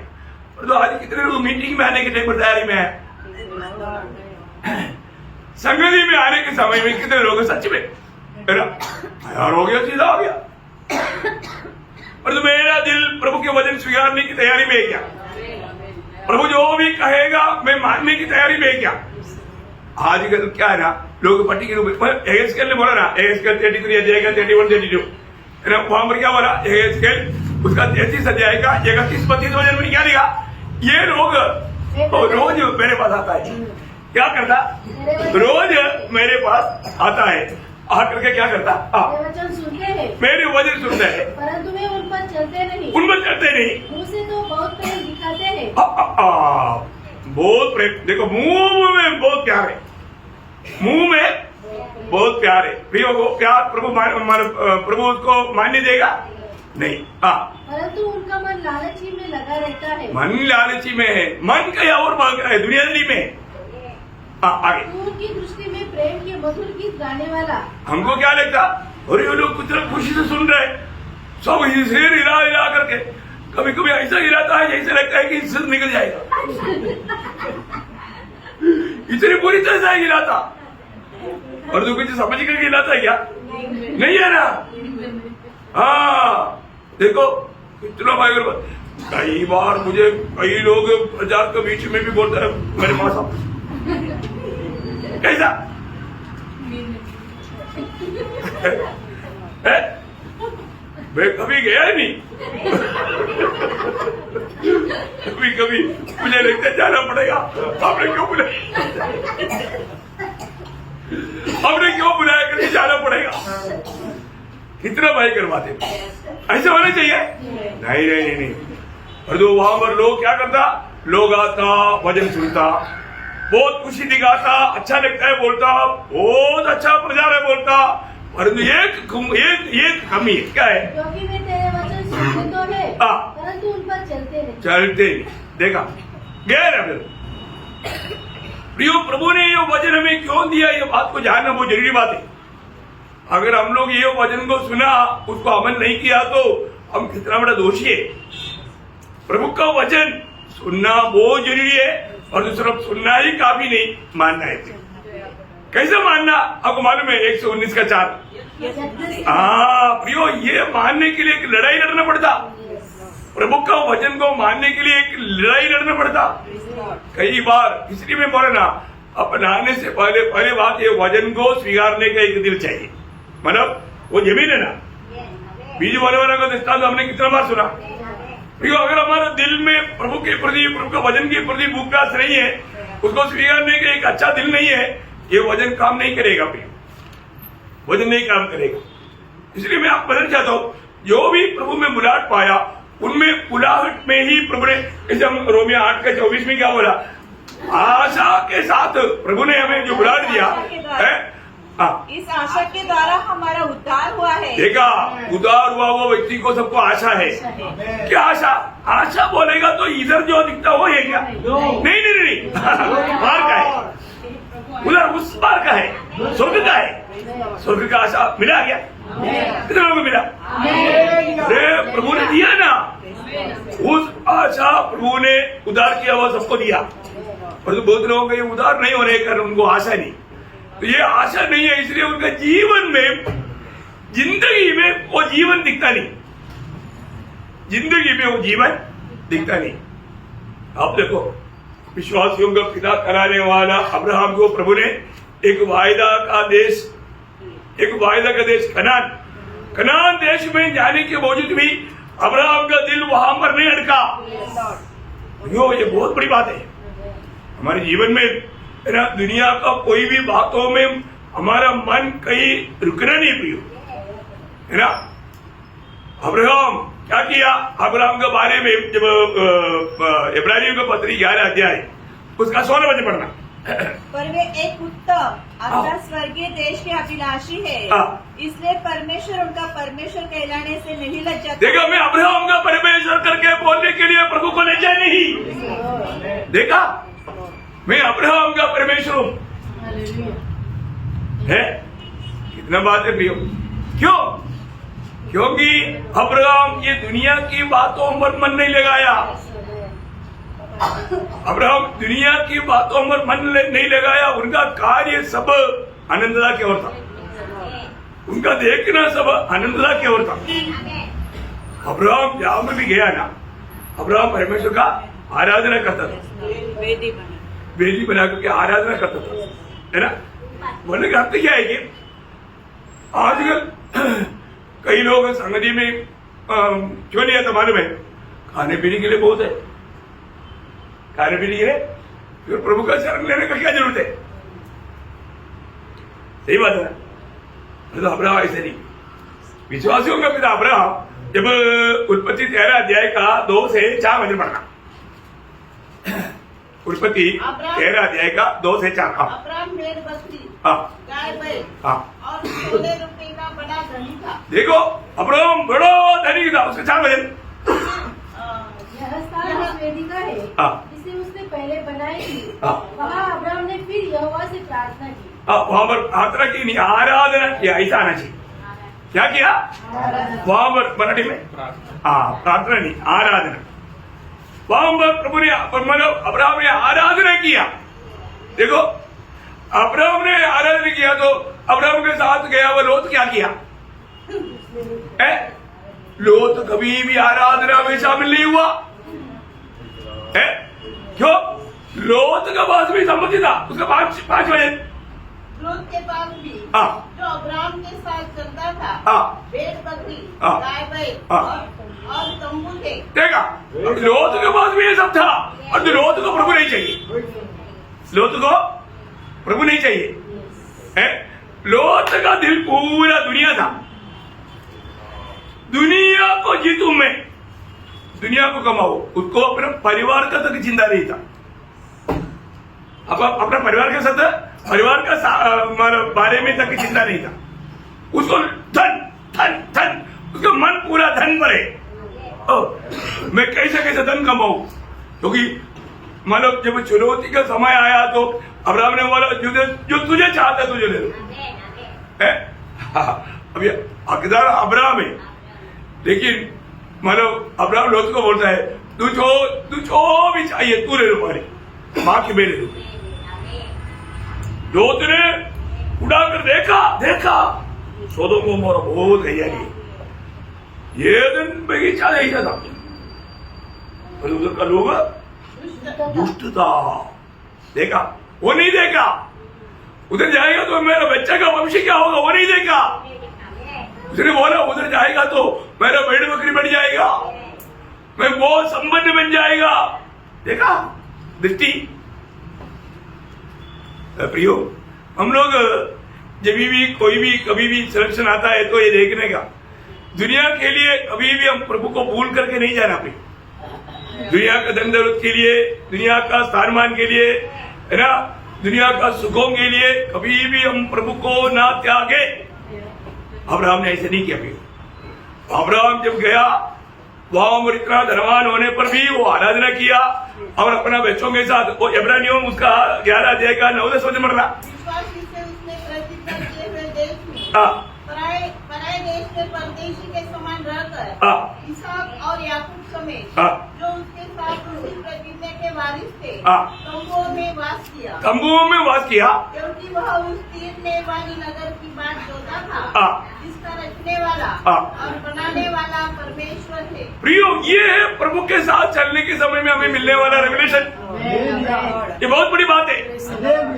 तो आज कितने लोग मीटिंग में आने के टाइम पर तैयारी में है, संगति में आने के समय में कितने लोग सच में तैयार हो गया, सीधा हो गया, और तो मेरा दिल प्रभु के वचन स्वीकारने की तैयारी में है क्या? प्रभु जो भी कहेगा मैं मानने की तैयारी में है क्या? आजकल क्या है ना, लोग पट्टी के रूप में एएसकेल ने बोला ना, एएसकेल 33 अध्याय 31 32 है ना, वहां पर क्या बोला? एएसकेल उसका 33 अध्याय का 31-32 वचन में क्या लिखा? ये लोग रोज मेरे पास आता है, क्या करता? रोज मेरे पास आता है, आकर के क्या करता? वचन सुनते हैं, मेरे वचन सुनते हैं, परंतु वे उन पर चलते नहीं, उन पर चलते नहीं, मुंह से तो बहुत प्रेम दिखाते हैं। बहुत प्रेम, देखो मुंह में बहुत प्यार है, मुंह में बहुत प्यार है। प्रियो को प्यार प्रभु उसको मान्य देगा नहीं। परंतु उनका मन लालची में लगा रहता है। मन लालची में है, मन कहीं और भाग रहा है, दुनियादारी में। आगे उनकी दृष्टि में प्रेम के मधुर गीत गाने वाला। हमको क्या लगता? और ये लोग कुछ खुशी से सुन रहे, सब सिर हिला हिला करके, कभी कभी ऐसा हिलाता है जैसे लगता है कि सिर निकल जाएगा, इतनी बुरी तरह से हिलाता। और तो कुछ समझ करके हिलाता है क्या? नहीं है ना। हाँ देखो कितना भाई, कई बार मुझे कई लोग प्रचार के बीच में भी बोलते हैं मेरे पास कैसा है? मैं कभी गया नहीं, कभी कभी मुझे लगता है जाना पड़ेगा। आपने क्यों बुलाया? आपने क्यों बुलाया करके जाना पड़ेगा? कितना भाई करवाते, ऐसे होना चाहिए? नहीं नहीं नहीं। और तो वहां पर लोग क्या करता? लोग आता, वचन सुनता, बहुत खुशी दिखाता, अच्छा लगता है बोलता, बहुत अच्छा प्रचार है बोलता, परंतु एक कमी है, क्या है? क्योंकि वे तेरे वचन सुनते तो है, परंतु उन पर चलते नहीं। देखा गया ना। प्रियो, प्रभु ने ये वचन हमें क्यों दिया, ये बात को जानना बहुत जरूरी बात है। अगर हम लोग ये वचन को सुना, उसको अमल नहीं किया तो हम कितना बड़ा दोषी है। प्रभु का वचन सुनना बहुत जरूरी है, और दूसरा सुनना ही काफी नहीं, मानना है। कैसे मानना? आपको मालूम है 119 का 4। प्रियो, ये मानने के लिए एक लड़ाई लड़ना पड़ता, प्रभु का वचन को मानने के लिए एक लड़ाई लड़ना पड़ता। कई बार इसलिए मैं बोला ना, अपनाने से पहले बात ये वचन को स्वीकारने का एक दिल चाहिए। मतलब वो जमीन है ना, बीज बोने वाला का दृष्टांत हमने कितना बार सुना। प्रियो, अगर हमारा दिल में प्रभु के प्रति, प्रभु का वचन के प्रति भूख प्यास नहीं है, उसको स्वीकारने का एक अच्छा दिल नहीं है, ये वचन काम नहीं करेगा। प्रियो, वचन नहीं काम करेगा। इसलिए मैं आप बदल चाहता हूँ, जो भी प्रभु में बुलाहट पाया, उनमें बुलाहट में ही प्रभु ने, जैसे हम रोमियो 8 के 24 में क्या बोला? आशा के साथ प्रभु ने हमें जो बुलाहट दिया है, इस आशा के द्वारा हमारा उद्धार हुआ है। देखा, उद्धार हुआ वो व्यक्ति को सबको आशा है। क्या आशा? आशा बोलेगा तो इधर जो दिखता वो है क्या? नहीं बाहर का है, उधर उस बार का है, स्वर्ग का है। स्वर्ग का आशा मिला क्या? कितने लोगों को मिला? प्रभु ने दिया ना, उस आशा प्रभु ने उद्धार किया, वो सबको दिया। और तो बहुत लोगों को ये उद्धार नहीं होने के कारण उनको आशा नहीं। तो ये आशा नहीं है, इसलिए उनका जीवन में, जिंदगी में वो जीवन दिखता नहीं, जिंदगी में वो जीवन दिखता नहीं। आप देखो, विश्वासियों का पिता कराने वाला अब्राहम को प्रभु ने एक वायदा का देश कनान देश में जाने के बावजूद भी अब्राहम का दिल वहां पर नहीं अटका। ये बहुत बड़ी बात है हमारे जीवन में, है ना। दुनिया का कोई भी बातों में हमारा मन कहीं रुकना नहीं प्रियो, है ना। अब्राहम क्या किया? अब्राहम के बारे में जब इब्रानियों का पत्री 11 अध्याय उसका 16 वचन पढ़ना। पर वे एक उत्तम अर्थात स्वर्गीय देश के अभिलाषी है, इसलिए परमेश्वर उनका परमेश्वर कहलाने से नहीं लज्जा। देखा, मैं अब्राहम का परमेश्वर करके बोलने के लिए प्रभु को लज्जा नहीं। देखा, मैं अब्राहम का परमेश्वर हूं, है कितना बात है प्रियो। क्यों? क्योंकि अब्राहम ये दुनिया की बातों पर मन नहीं लगाया। अब्राहम दुनिया की बातों पर मन नहीं लगाया। उनका कार्य सब आनंददा की ओर था, उनका देखना सब आनंददा की ओर था। अब्राहम जहां में भी गया ना, अब्राहम परमेश्वर का आराधना करता था, वेदी बना करके आराधना करता था, है ना। बोलने का अर्थ क्या है कि आजकल कई लोग संगति में क्यों नहीं आता मालूम है? खाने पीने के लिए बहुत है, खाने पीने के लिए, फिर प्रभु का शरण लेने का क्या जरूरत है? सही बात है ना। तो अब्राहम ऐसे नहीं, विश्वासियों का पिता अब्राहम जब उत्पत्ति 13 अध्याय का 2 से 4 वचन पढ़ना। उत्पत्ति 13 अध्याय का 2 से 4। अब्राहम भेड़ बकरी, गाय बैल और सोने रुपए का बड़ा धनी था। देखो, अब्राहम बड़ा धनी था। उसके 4 वचन। यह स्थान उस वेदिका है जिसे उसने पहले बनाई थी। वहाँ अब्राहम ने फिर यहोवा से प्रार्थना की। वहां पर प्रार्थना की नहीं, आराधना किया। ऐसा आना चाहिए। क्या किया वहां पर? मराठी में प्रार्थना नहीं, आराधना। वहां पर प्रभु ने, मतलब अब्राहम ने आराधना किया। देखो, अब्राहम ने आराधना किया तो अब्राहम के साथ गया वो लोत क्या किया? लोत कभी भी आराधना में शामिल नहीं हुआ है। क्यों? लोत का पास भी सम्मति था। उसका 5 वजह लोत के पास भी जो अब्राहम के साथ चलता था, भेड़ बकरी, गाय बैल और तंबू थे। देखा, लोत के पास भी ये सब था। और तो लोत को प्रभु नहीं चाहिए, लोत को प्रभु नहीं चाहिए। लोत का दिल पूरा दुनिया था। दुनिया को जीतूं मैं, दुनिया को कमाओ। उसको अपने परिवार का तक चिंता नहीं था। अब अपना परिवार के साथ, परिवार का बारे में तक चिंता नहीं था। उसको धन धन धन, उसका मन पूरा धन पर है। मैं कैसे धन कमाऊं? क्योंकि मतलब जब चुनौती का समय आया तो अब्राहम ने बोला, जो तुझे चाहता है तुझे ले लो। अभी हकदार अब्राहम है, लेकिन मतलब अब्राहम लोग को बोलता है, तू जो भी चाहिए तू ले लो, मारे माँ की मैं ले लो। लोत ने उड़ाकर देखा सोदोम को मोरा बहुत हरियाली, ये दिन बगीचा ऐसा था। पर उधर का लोग दुष्ट था। देखा, वो नहीं देखा। उधर जाएगा तो मेरा बच्चा का भविष्य क्या होगा, वो नहीं देखा। उसने बोला उधर जाएगा तो मेरा भेड़ बकरी बढ़ जाएगा, मैं बहुत संपन्न बन जाएगा। देखा दृष्टि। प्रियो, हम लोग जब भी कोई भी कभी भी सिलेक्शन आता है तो ये देखने का, दुनिया के लिए कभी भी हम प्रभु को भूल करके नहीं जाना। प्रिय, दुनिया का धन दौलत के लिए, दुनिया का स्थानमान के लिए, है ना, दुनिया का सुखों के लिए कभी भी हम प्रभु को ना त्यागे। अब्राहम ने ऐसे नहीं किया। प्रिय, अब्राहम जब गया वहां पर इतना धनवान होने पर भी वो आराधना किया और अपना बच्चों के साथ, वो इब्रानियों उसका 11 अध्याय का 9 से मरना। पराए देश में परदेशी के समान रहकर इसहाक और याकूब समेत जो उसके साथ उसी प्रतिज्ञा के के वारिस थे हाँ। तंबुओं में वास किया, तंबुओं में वास किया, क्योंकि वह उस तीरने वाली नगर की बात जोता था हाँ। जिसका रचने वाला हाँ। और बनाने वाला परमेश्वर थे। प्रियो, ये है प्रभु के साथ चलने के समय में हमें मिलने वाला रेवलेशन। ये बहुत बड़ी बात है।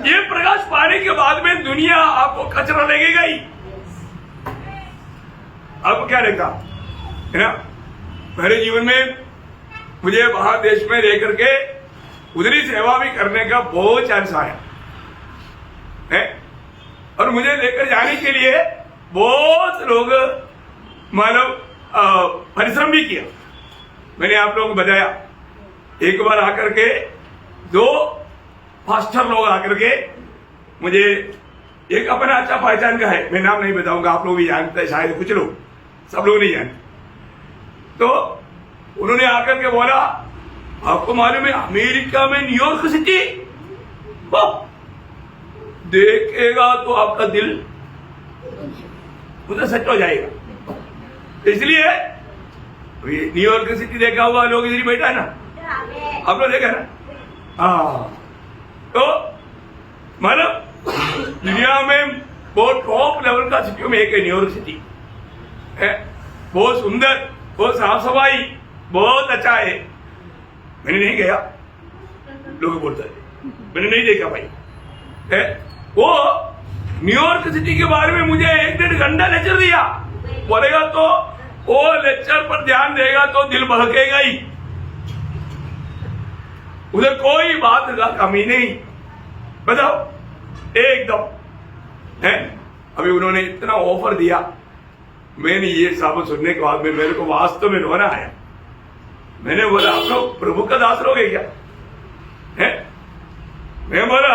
ये प्रकाश पाने के बाद में दुनिया आपको कचरा लगेगा ही। आपको क्या लगता है ना? मेरे जीवन में मुझे बाहर देश में रह करके उधरी सेवा भी करने का बहुत चांस आया है, और मुझे लेकर जाने के लिए बहुत लोग मानव परिश्रम भी किया। मैंने आप लोगों को बताया, एक बार आकर के 2 पास्टर लोग आकर के मुझे, एक अपना अच्छा पहचान का है, मैं नाम नहीं बताऊंगा, आप लोग भी जानते हैं शायद, कुछ लोग, सब लोग नहीं जानते। तो उन्होंने आकर के बोला, आपको मालूम है अमेरिका में न्यूयॉर्क सिटी देखेगा तो आपका दिल उधर सेट हो जाएगा। इसलिए न्यूयॉर्क सिटी देखा हुआ लोग इधर बैठा है ना, आप लोग देखा ना? हाँ, तो मतलब दुनिया में बहुत टॉप लेवल का सिटियों में एक है न्यूयॉर्क सिटी है। बहुत सुंदर, बहुत साफ सफाई, बहुत अच्छा है। मैंने नहीं गया, लोग बोलते हैं, मैंने नहीं देखा भाई है। वो न्यूयॉर्क सिटी के बारे में मुझे 1-1.5 घंटा लेक्चर दिया। बोलेगा तो वो लेक्चर पर ध्यान देगा तो दिल बहकेगा ही, उधर कोई बात का कमी नहीं। बताओ, एकदम है। अभी उन्होंने इतना ऑफर दिया, मैंने ये सब सुनने के बाद में मेरे को वास्तव में रोना आया। मैंने बोला, आप लोग प्रभु का दास लोग है क्या है? मैं बोला,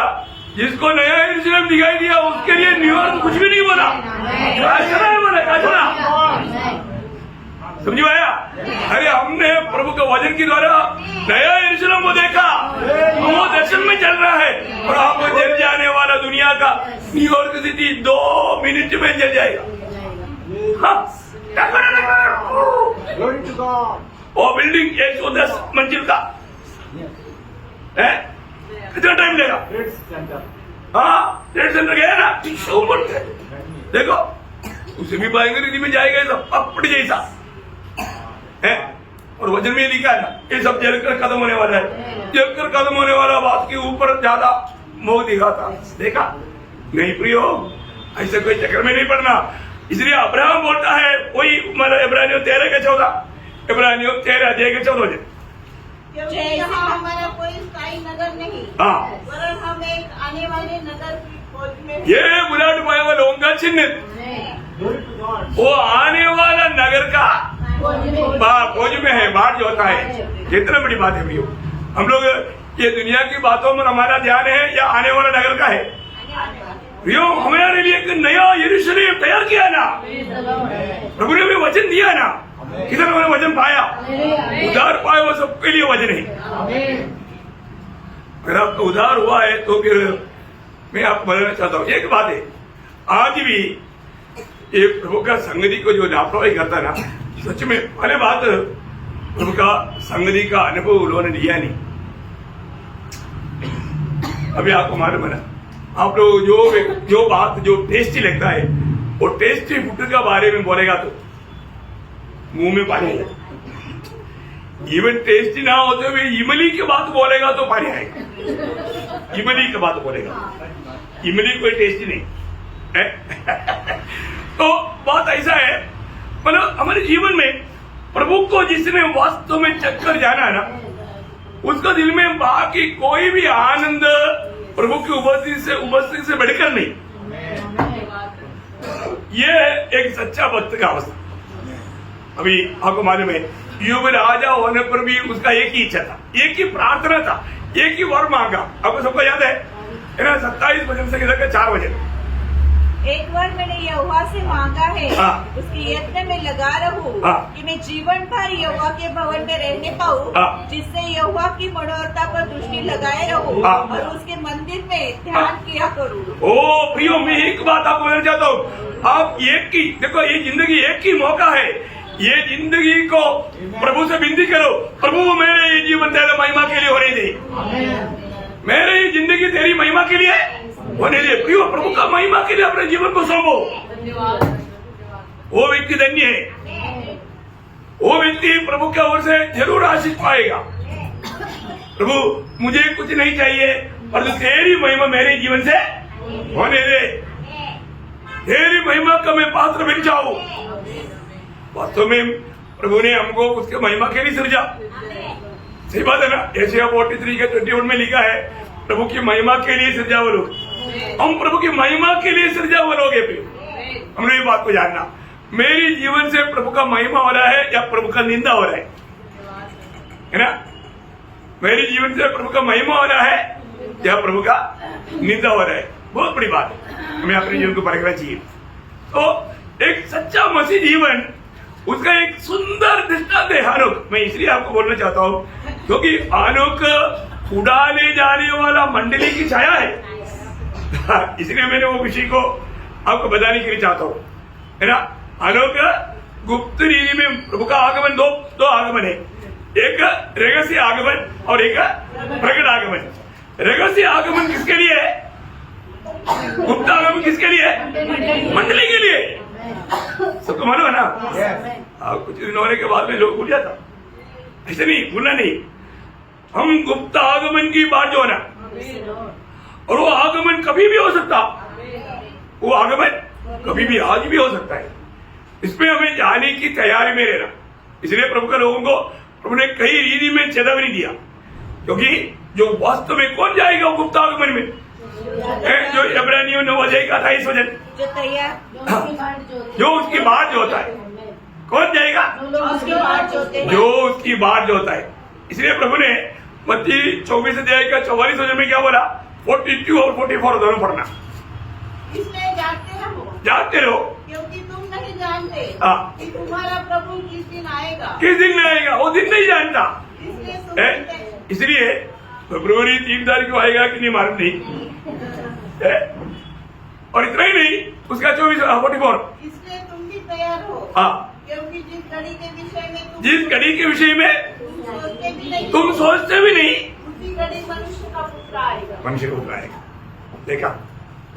जिसको नया यरूशलेम दिखाई दिया उसके लिए न्यूयॉर्क कुछ भी नहीं बोला, समझ आया? अरे हमने प्रभु के वचन के द्वारा नया यरूशलेम को देखा, वो दर्शन में चल रहा है, और आपको जल जाने वाला दुनिया का न्यूयॉर्क सिटी 2 मिनट में जल जाएगा। हाँ, वो बिल्डिंग 110 मंजिल का है, कितना टाइम लेगा? हाँ, ट्रेड सेंटर गया ना, देखो उसे भी भयंकर में जाएगा, ये सब पपड़ी जैसा है। और वजन में लिखा है ना, ये सब जलकर खत्म होने वाला है। जलकर खत्म होने वाला बात के ऊपर ज्यादा मोह दिखाता, देखा नहीं प्रियो? ऐसे कोई चक्कर में नहीं पड़ना। इसलिए अब्राहम बोलता है, वही इब्रानियों 13:14, इब्रानियों 13:14, क्योंकि यहाँ हमारा कोई स्थायी नगर नहीं, वरन हम एक आने वाले नगर की खोज में। ये बुलाट पाए हुए लोगों का चिन्ह, वो आने वाला नगर का खोज में है, बाट जो होता है। कितना बड़ी बात है भैया, हम लोग ये दुनिया की बातों में हमारा ध्यान है या आने वाला नगर का है? भैया, हमारे लिए एक नया यरूशलेम तैयार किया ना, प्रभु ने हमें वचन दिया ना। किधर हमने वचन पाया? उधार पाए वो सबके लिए वचन है। अगर आपका उधार हुआ है तो फिर मैं आपको बताना चाहता हूँ एक बात है, आज भी ये प्रभु का संगति को जो लापरवाही करता है ना, सच में पहले बात प्रभु का संगति का अनुभव उन्होंने लिया नहीं। अभी आपको मालूम है ना, आप लोग जो बात जो टेस्टी लगता है, वो टेस्टी फूड के बारे में बोलेगा तो मुंह में पानी आएगा। इवन टेस्टी ना होते हुए इमली की बात बोलेगा तो पानी आएगा। इमली की बात बोलेगा, इमली कोई टेस्टी नहीं है। तो बात ऐसा है, मतलब हमारे जीवन में प्रभु को जिसने वास्तव में चक्कर जाना है ना, उसका दिल में बाकी कोई भी आनंद प्रभु की उपस्थिति से बढ़कर नहीं। ये एक सच्चा भक्त का अवस्था। अभी आपको मालूम है, यूब राजा होने पर भी उसका एक ही इच्छा था, एक ही प्रार्थना था, एक ही वर मांगा। आपको सबको याद है ना? 27 वचन से लेकर 4 वचन। एक बार मैंने यहोवा से मांगा है, उसके यत्न में लगा रहूं कि मैं जीवन भर यहोवा के भवन में रहने पाऊं, जिससे यहोवा की मनोरथा पर दृष्टि लगाए रहूं और उसके मंदिर में ध्यान किया करूं। ओ प्रियो, मैं एक बात आपको कहना चाहता हूँ, आप एक की देखो, ये जिंदगी एक ही मौका है, ये जिंदगी को प्रभु से विनती करो, प्रभु मेरे ये जीवन तेरे महिमा के लिए होने दे, मेरे ये जिंदगी तेरी महिमा के लिए होने दे। प्रियो, प्रभु का महिमा के लिए अपने जीवन को सौंपो। वो व्यक्ति धन्य है, वो व्यक्ति प्रभु की ओर से जरूर आशीष पाएगा। प्रभु मुझे कुछ नहीं चाहिए, पर तेरी महिमा मेरे जीवन से होने दे, तेरी महिमा का मैं पात्र बन जाऊं। वास्तव में प्रभु ने हमको उसके महिमा के लिए सृजा, सही बात है ना। यशायाह 43 के 21 में लिखा है, प्रभु की महिमा के लिए सृजा वो लोग। हम प्रभु की महिमा के लिए सृजा वो लोग है। हमने ये बात को जानना, मेरी जीवन से प्रभु का महिमा हो रहा है या प्रभु का निंदा हो रहा है ना। मेरे जीवन से प्रभु का महिमा हो रहा है या प्रभु का निंदा हो रहा है, बहुत बड़ी बात है, हमें अपने जीवन को परखना चाहिए। तो एक सच्चा मसीह जीवन, उसका एक सुंदर दृष्टांत है हानोक। मैं इसलिए आपको बोलना चाहता हूँ क्योंकि हानोक उड़ाने जाने वाला मंडली की छाया है, इसलिए मैंने वो विषय को आपको बताने के लिए चाहता हूँ, है ना। हानोक गुप्त रीति में प्रभु का आगमन, दो आगमन है, एक रहस्य आगमन और एक प्रकट आगमन। रहस्य आगमन किसके लिए है? गुप्त आगमन किसके लिए है? मंडली के लिए। सबको मालूम है ना। कुछ दिन होने के बाद में लोग भूल जाता, ऐसे नहीं, भूलना नहीं। हम गुप्त आगमन की बात जो है ना, और वो आगमन कभी भी हो सकता, वो आगमन कभी भी आज भी हो सकता है। इसमें हमें जाने की तैयारी में रहना। इसलिए प्रभु के लोगों को प्रभु ने कई रीति में चेतावनी दिया, क्योंकि जो वास्तव में कौन जाएगा वो गुप्त आगमन में, जो इब्रानियों 9 का 28 वचन, जो उसकी बात जो होता है, कौन जाएगा? जो उसकी बात जो होता है। इसलिए प्रभु ने मत्ती 24 अध्याय का 44 वचन में क्या बोला? 42 और 44 दोनों पढ़ना। इसलिए जागते रहो, क्योंकि तुम नहीं जानते कि तुम्हारा प्रभु किस दिन आएगा। किस दिन में आएगा वो दिन नहीं जानता। इसलिए फरवरी 3 तारीख को आएगा कि नहीं मालूम नहीं। और इतना ही नहीं, उसका 44। इसलिए तुम भी तैयार हो, क्योंकि जिस घड़ी के विषय में तुम सोचते भी नहीं, उसी घड़ी मनुष्य का पुत्र आएगा। देखा,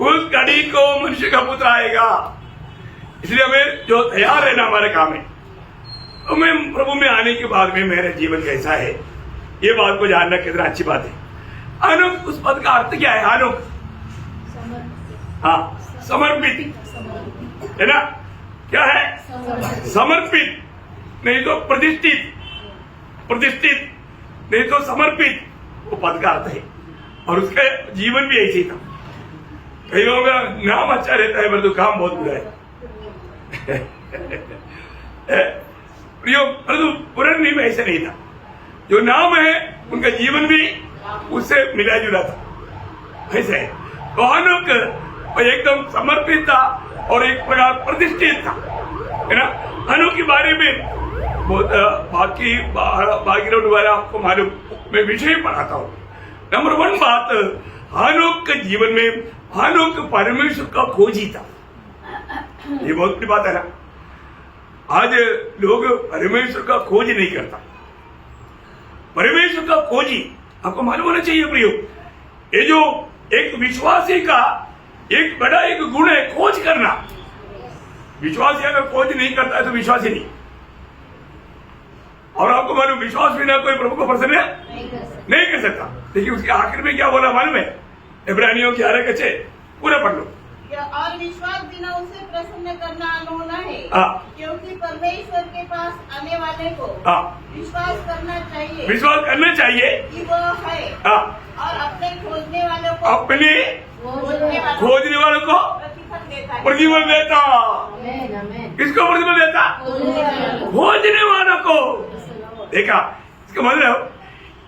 उस घड़ी को मनुष्य का पुत्र आएगा। इसलिए हमें जो तैयार रहना हमारे काम है, तो मैं प्रभु में आने के बाद में मेरा जीवन कैसा है, ये बात को जानना कितना अच्छी बात है। अनुक, उस पद का अर्थ क्या है? अनुक, हाँ, समर्पित है ना। क्या है? समर्पित, नहीं तो प्रतिष्ठित, प्रतिष्ठित नहीं तो समर्पित, वो पद का अर्थ है। और उसका जीवन भी ऐसे ही था। कई लोगों का नाम अच्छा रहता है परंतु काम बहुत बुरा है। परंतु पुराने में ऐसा नहीं था। जो नाम है उनका जीवन भी उससे मिला जुला था, ऐसे है। तो हानोक एकदम समर्पित था और एक प्रकार प्रतिष्ठित था, है ना। हानोक के बारे में बहुत बाकी बैकग्राउंड वाला आपको मालूम, मैं विषय पढ़ाता हूँ। नंबर 1 बात, हानोक के जीवन में हानोक परमेश्वर का खोजी था। ये बहुत बड़ी बात है ना। आज लोग परमेश्वर का खोज नहीं करता। परमेश्वर का खोजी आपको मालूम होना चाहिए प्रियो। ये जो एक विश्वासी का एक बड़ा एक गुण है, खोज करना। विश्वासी अगर खोज नहीं करता है तो विश्वासी नहीं। और आपको मालूम, विश्वास बिना कोई प्रभु को प्रसन्न नहीं कर सकता। देखिए उसके आखिर में क्या बोला मालूम है? इब्रानियों 11 पूरा पढ़ लो। और विश्वास बिना उसे प्रसन्न करना अनहोना है, क्योंकि परमेश्वर के पास आने वाले को विश्वास करना चाहिए। विश्वास करना चाहिए कि वो है, और अपने खोजने वालों को प्रतिफल देता। किसको प्रतिफल देता? खोजने वालों को। देखा, इसका मतलब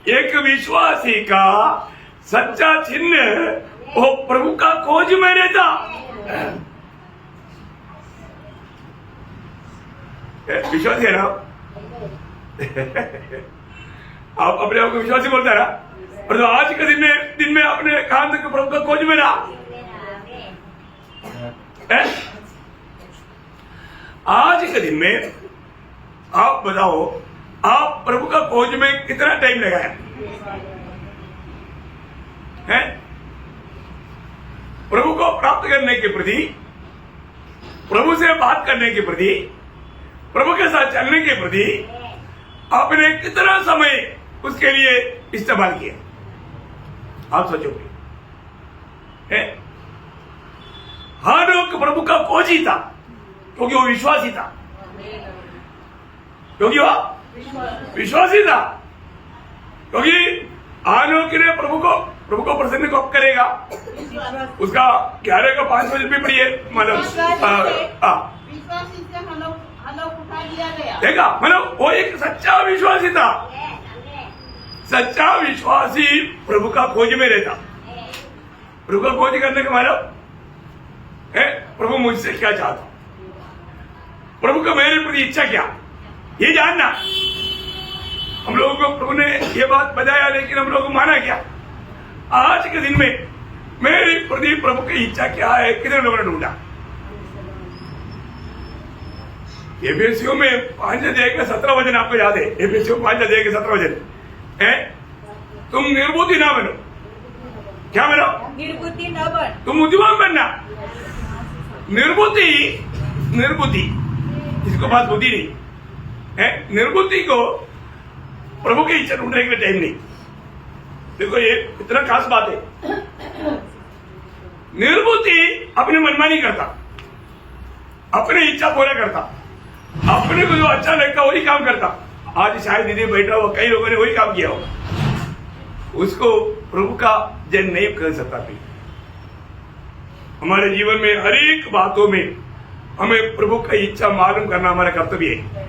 एक विश्वासी का सच्चा चिन्ह वो प्रभु का खोज में रहता। विश्वासी है ना आप अपने आप को विश्वासी बोलते हैं ना। और तो आज के दिन में अपने काम तक प्रभु का खोज में रहा। आज के दिन में आप बताओ, आप प्रभु का खोज में कितना टाइम लगाया है? प्रभु को प्राप्त करने के प्रति, प्रभु से बात करने के प्रति, प्रभु के साथ चलने के प्रति आपने कितना समय उसके लिए इस्तेमाल किया? आप सोचोगे। हानोक प्रभु का खोजी था क्योंकि वो विश्वासी था, क्योंकि वो विश्वासी था, क्योंकि हानोक ने प्रभु को प्रसन्न कब करेगा? उसका 11 का 5 बजे भी पढ़िए, मतलब विश्वासी से हनोक उठा लिया गया। देखा, मतलब वो एक सच्चा विश्वासी था। सच्चा विश्वासी प्रभु का खोज में रहता। प्रभु का खोज करने का मतलब है प्रभु मुझसे क्या चाहता, प्रभु का मेरे प्रति इच्छा क्या, ये जानना। हम लोगों को प्रभु ने ये बात बताया, लेकिन हम लोगों को माना क्या? आज के दिन में मेरे प्रति प्रभु की इच्छा क्या है, कितने लोगों ने ढूंढा? एफएसियों में 5 अध्याय का 17 वचन आपको याद है? एफएसियों 5 अध्याय के 17 वचन है, तुम निर्बुद्धि ना बनो। क्या बनो? निर्बुद्धि न बन। तुम बुद्धिमान बनना। निर्बुद्धि जिसको पास बुद्धि नहीं है, निर्बुद्धि को प्रभु की इच्छा ढूंढने के लिए टाइम नहीं। देखो ये इतना खास बात है। निर्बुद्धि अपनी मनमानी करता, अपनी इच्छा पूरा करता, अपने को जो अच्छा लगता वही काम करता। आज शायद दीदी बैठा हुआ कई लोगों ने वही काम किया होगा, उसको प्रभु का जन नहीं कर सकता। भी हमारे जीवन में हर एक बातों में हमें प्रभु की इच्छा मालूम करना हमारा कर्तव्य है।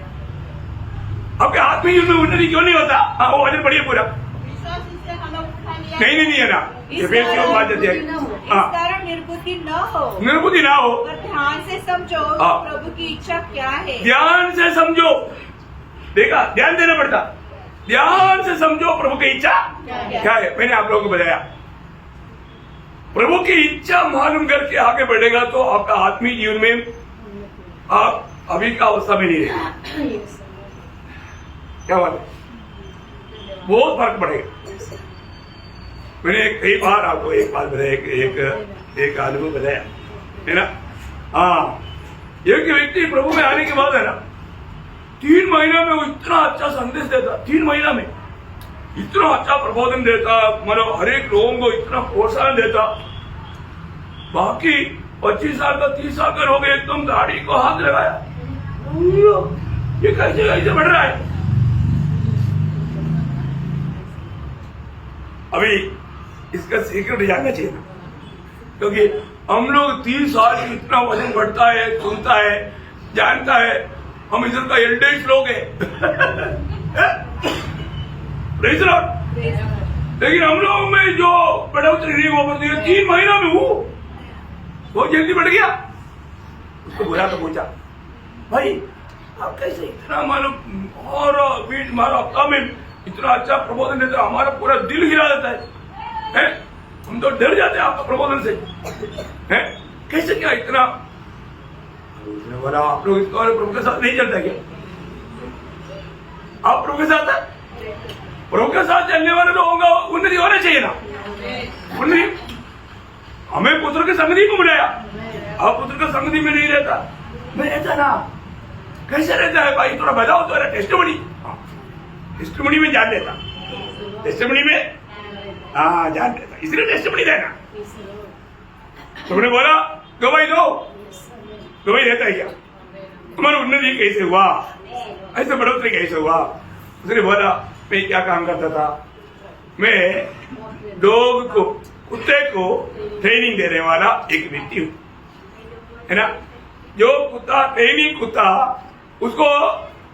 आपके हाथ में युद्ध में उन्नति क्यों नहीं होता? हाँ, वो वचन पढ़िए पूरा। विश्वासी से हनोक उठा लिया। नहीं है ना, एफएसियों 5 अध्याय। इस कारण निर्बुद्धि न हो, निर्बुद्धि ना हो, पर ध्यान से समझो प्रभु की इच्छा क्या है। ध्यान से समझो। देखा, ध्यान देना पड़ता। ध्यान से समझो प्रभु की इच्छा क्या है। मैंने आप लोगों को बताया, प्रभु की इच्छा मालूम करके आगे बढ़ेगा तो आपका आत्मीय जीवन में आप अभी का अवस्था में नहीं रहेंगे। क्या बात है? बहुत फर्क पड़ेगा। मैंने कई बार आपको एक बात बताया, एक अनुभव बताया है ना। हाँ, एक व्यक्ति प्रभु में आने के बाद है ना, 3 महीना में वो इतना अच्छा संदेश देता, 3 महीना में इतना अच्छा प्रबोधन देता, मतलब हर एक लोगों को इतना प्रोत्साहन देता। बाकी 25 साल का 30 साल का लोग एकदम दाढ़ी को हाथ लगाया, ये कैसे बढ़ रहा है। अभी इसका सीक्रेट जानना चाहिए ना, क्योंकि हम लोग 30 साल में इतना वजन बढ़ता है, सुनता है, जानता है। हम इधर का एल्डेस्ट लोग हैं। लेकिन हम लोगों में जो बढ़ोतरी नहीं हो पाती है, 3 महीना में वो बहुत जल्दी बढ़ गया। उसको बुरा तो पूछा, भाई आप कैसे इतना मालूम और बीच मारो हफ्ता में इतना अच्छा प्रबोधन देता, हमारा पूरा दिल हिला देता है? हम तो डर जाते हैं आपका प्रबोधन से, हैं? कैसे क्या इतना? उसने बोला, आप लोग इसको प्रभु के साथ नहीं चलता क्या? आप प्रभु के साथ है? प्रभु के साथ चलने वाले लोगों का उन्नति होना चाहिए ना। उन्नति हमें पुत्र की संगति को बुलाया, आप पुत्र की संगति में नहीं रहता। मैं रहता ना, कैसे रहता है भाई? थोड़ा बताओ तो। टेस्टिमनी, टेस्टिमनी में जान लेता, टेस्टिमनी में हाँ जान लेता, इसलिए टेस्टिमनी देना। तुमने बोला गवाही दो, गवाही देता है क्या? तुम्हारा उन्नति कैसे हुआ, ऐसे बढ़ोतरी कैसे हुआ? उसने बोला, मैं क्या काम करता था? मैं डॉग को, कुत्ते को ट्रेनिंग देने वाला एक व्यक्ति हूँ, है ना। जो कुत्ता, ट्रेनिंग कुत्ता, उसको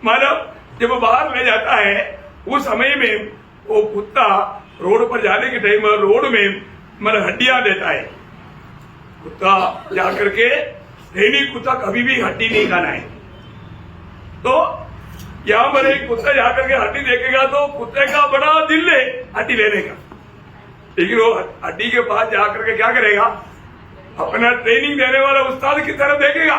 मतलब जब वो बाहर ले जाता है उस समय में वो कुत्ता रोड पर जाने के टाइम रोड में मतलब हड्डियां देता है। कुत्ता जाकर के, ट्रेनिंग कुत्ता कभी भी हड्डी नहीं खाना है। तो यहाँ पर एक कुत्ता जाकर के हड्डी देखेगा तो कुत्ते का बड़ा दिल है हड्डी लेने का, लेकिन वो हड्डी के पास जाकर के क्या करेगा? अपना ट्रेनिंग देने वाला उस्ताद की तरफ देखेगा।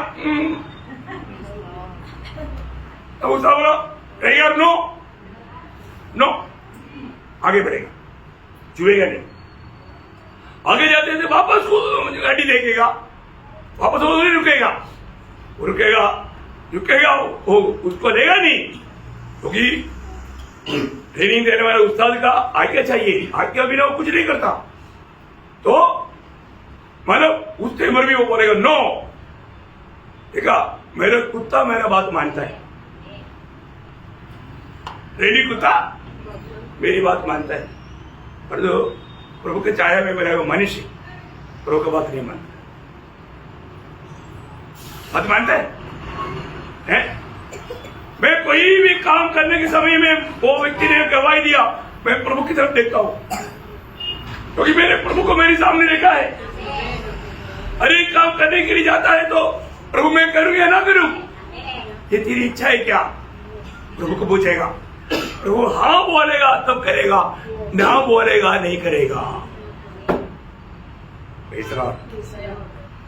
तब उसका बोला कहेगा नो नो, आगे बढ़ेगा, छुएगा नहीं। आगे जाते जाते वापस गाड़ी देखेगा, वापस वो नहीं रुकेगा, वो रुकेगा वो उसको लेगा नहीं, क्योंकि ट्रेनिंग देने वाले उस्ताद का आज्ञा चाहिए, आज्ञा बिना वो कुछ नहीं करता। तो मतलब उस टाइम भी वो बोलेगा नो, देखा मेरा कुत्ता मेरा बात मानता है, ट्रेनिंग कुत्ता मेरी बात मानता है, पर जो प्रभु के छाया में मेरा वो मनुष्य प्रभु का बात नहीं मानता, बात मानता है? मैं कोई भी काम करने के समय में वो व्यक्ति ने गवाही दिया, मैं प्रभु की तरफ देखता हूं, क्योंकि मैंने प्रभु को मेरे सामने देखा है। अरे काम करने के लिए जाता है तो प्रभु मैं करूं या ना करूं, ये तेरी इच्छा है क्या, प्रभु को पूछेगा। प्रभु हाँ बोलेगा तब करेगा, ना बोलेगा नहीं करेगा।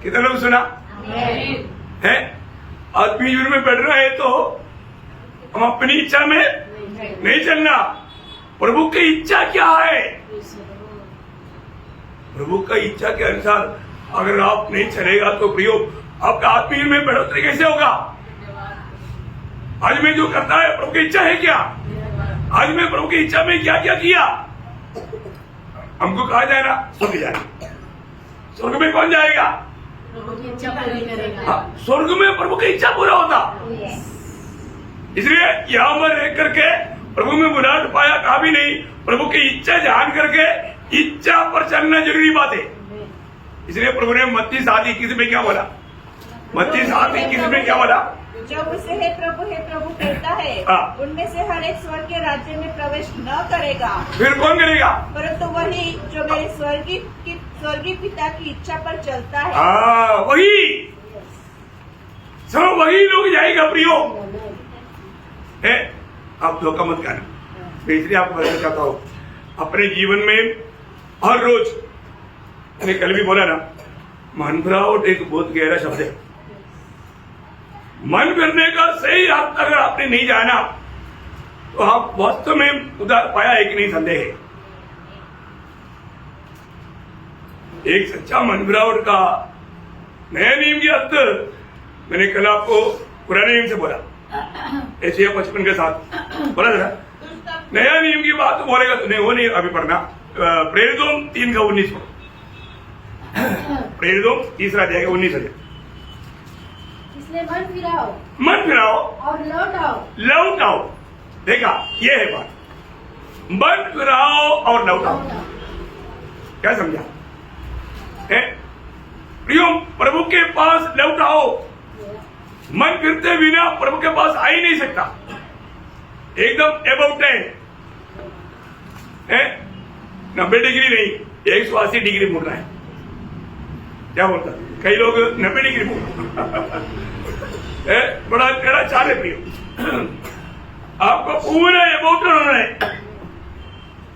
कितने लोग सुना है? आदमी जीवन में बढ़ रहा है तो हम अपनी इच्छा में नहीं चलना, प्रभु की इच्छा क्या है, प्रभु की इच्छा के अनुसार अगर आप नहीं चलेगा तो प्रियो आपका आत्मीय में बढ़ोतरी कैसे होगा? आज मैं जो करता है प्रभु की इच्छा है क्या? आज मैं प्रभु की इच्छा में क्या क्या किया? हमको कहा जाए ना स्वर्ग जाए, स्वर्ग में कौन जाएगा? प्रभु की इच्छा पूरी करेगा। स्वर्ग में प्रभु की इच्छा पूरा होता, इसलिए यहाँ पर रह करके प्रभु में बुलाहट पाया कहा भी नहीं, प्रभु की इच्छा जान करके इच्छा पर चलना जरूरी बात है। इसलिए प्रभु ने मत्ती 7:21 में क्या बोला? मत्ती 7:21 में क्या बोला? जो उसे हे प्रभु कहता है उनमें से हर एक स्वर्ग के राज्य में प्रवेश न करेगा। फिर कौन करेगा? परंतु वही जो मेरे स्वर्गीय पिता की इच्छा पर चलता है। वही सब वही लोग जाएगा प्रियो। आप धोखा मत करना, मैं इसलिए आपको बताना चाहता हूँ, अपने जीवन में हर रोज, मैंने कल भी बोला ना, मन फिरावट एक बहुत गहरा शब्द है। मन फिरने का सही रास्ता अगर आपने नहीं जाना तो आप वास्तव में उधार पाया है कि नहीं संदेह है। एक सच्चा मन फिरावट का नया नियम की अर्थ मैंने कल आपको पुराने नियम से बोला, एशिया 55 के साथ बोला था। नया नियम की बात बोलेगा तो नहीं, वो नहीं अभी पढ़ना। प्रेरितों 3:19 प्रेरितों 3 अध्याय 19। इसलिए मन फिराओ और लौट आओ। देखा, ये है बात, मन फिराओ और लौट आओ। क्या समझा? प्रियो, प्रभु के पास लौट आओ। मन फिरते बिना प्रभु के पास आ ही नहीं सकता, एकदम अबाउट है 90 डिग्री नहीं, 180 डिग्री मुड़ना है। क्या बोलता? कई लोग 90 डिग्री मुड़ बड़ा टेढ़ा चाल है प्रियो, आपको पूरा अबाउट होना है,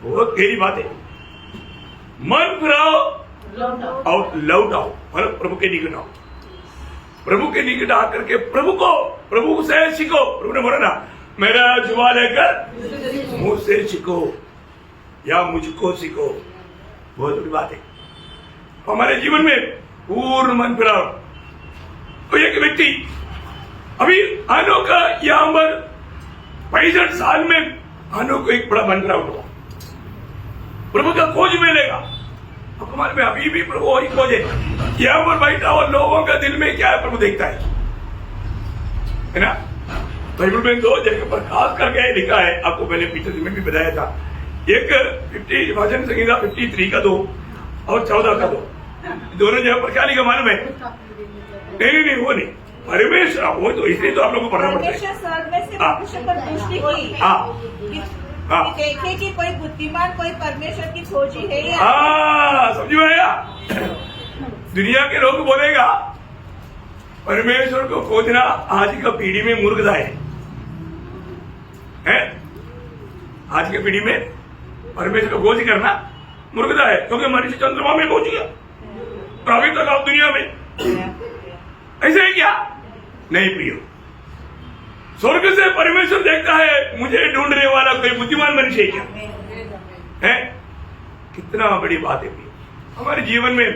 बहुत गहरी बात है। मन फिराओ और लौट आओ, मतलब प्रभु के निकट आओ। प्रभु के निकट आकर के प्रभु से सीखो। प्रभु ने बोला ना, मेरा जुबा लेकर मुझसे सीखो या मुझको सीखो। बहुत बड़ी बात है हमारे जीवन में, पूर्ण मन फिराओ। तो एक व्यक्ति अभी आनो का यहाँ पर 65 साल में आनो को एक बड़ा मन फिराव हुआ, प्रभु का खोज मिलेगा। हमारे में अभी भी प्रभु वही खोजे, यहाँ पर बैठा और लोगों का दिल में क्या है प्रभु देखता है ना। बाइबल में 2 जगह पर खास करके लिखा है, आपको मैंने पीछे में भी बताया था। एक 50 भजन संहिता 53 का 2 और 14 का 2, दोनों जगह पर क्या लिखा मालूम है? नहीं वो नहीं, परमेश्वर, वो तो इसलिए तो आप लोगों को पढ़ना पड़ता है। परमेश्वर स्वर्ग में से मनुष्य पर दृष्टि की देखे कि कोई बुद्धिमान, कोई परमेश्वर की खोजी है या समझ में आया? दुनिया के लोग बोलेगा परमेश्वर को खोजना आज का पीढ़ी में मूर्खता है। आज की पीढ़ी में परमेश्वर को खोज करना मूर्खता है, क्योंकि मनुष्य चंद्रमा में पहुंच गया, तो अभी तक आप दुनिया में ऐसे है क्या? नहीं प्रियो, स्वर्ग से परमेश्वर देखता है मुझे ढूंढने वाला कोई बुद्धिमान मनुष्य है क्या है? कितना बड़ी बात है हमारे जीवन में।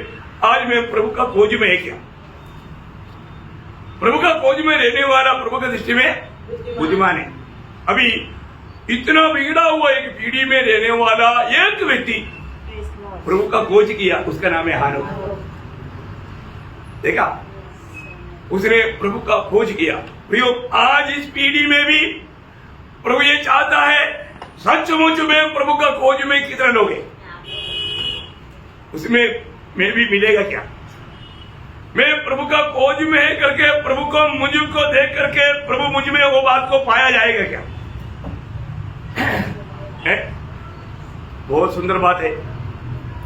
आज मैं प्रभु का खोज में है क्या? प्रभु का खोज में रहने वाला प्रभु की दृष्टि में बुद्धिमान है। अभी इतना बिगड़ा हुआ एक पीढ़ी में रहने वाला एक व्यक्ति प्रभु का खोज किया, उसका नाम है हानोक। देखा, उसने प्रभु का खोज किया। प्रियो, आज इस पीढ़ी में भी प्रभु ये चाहता है सचमुच में प्रभु का खोज में कितने लोग हैं, उसमें मैं भी मिलेगा क्या? मैं प्रभु का खोज में है करके प्रभु को मुझको देख करके प्रभु मुझ में वो बात को पाया जाएगा क्या? है? बहुत सुंदर बात है।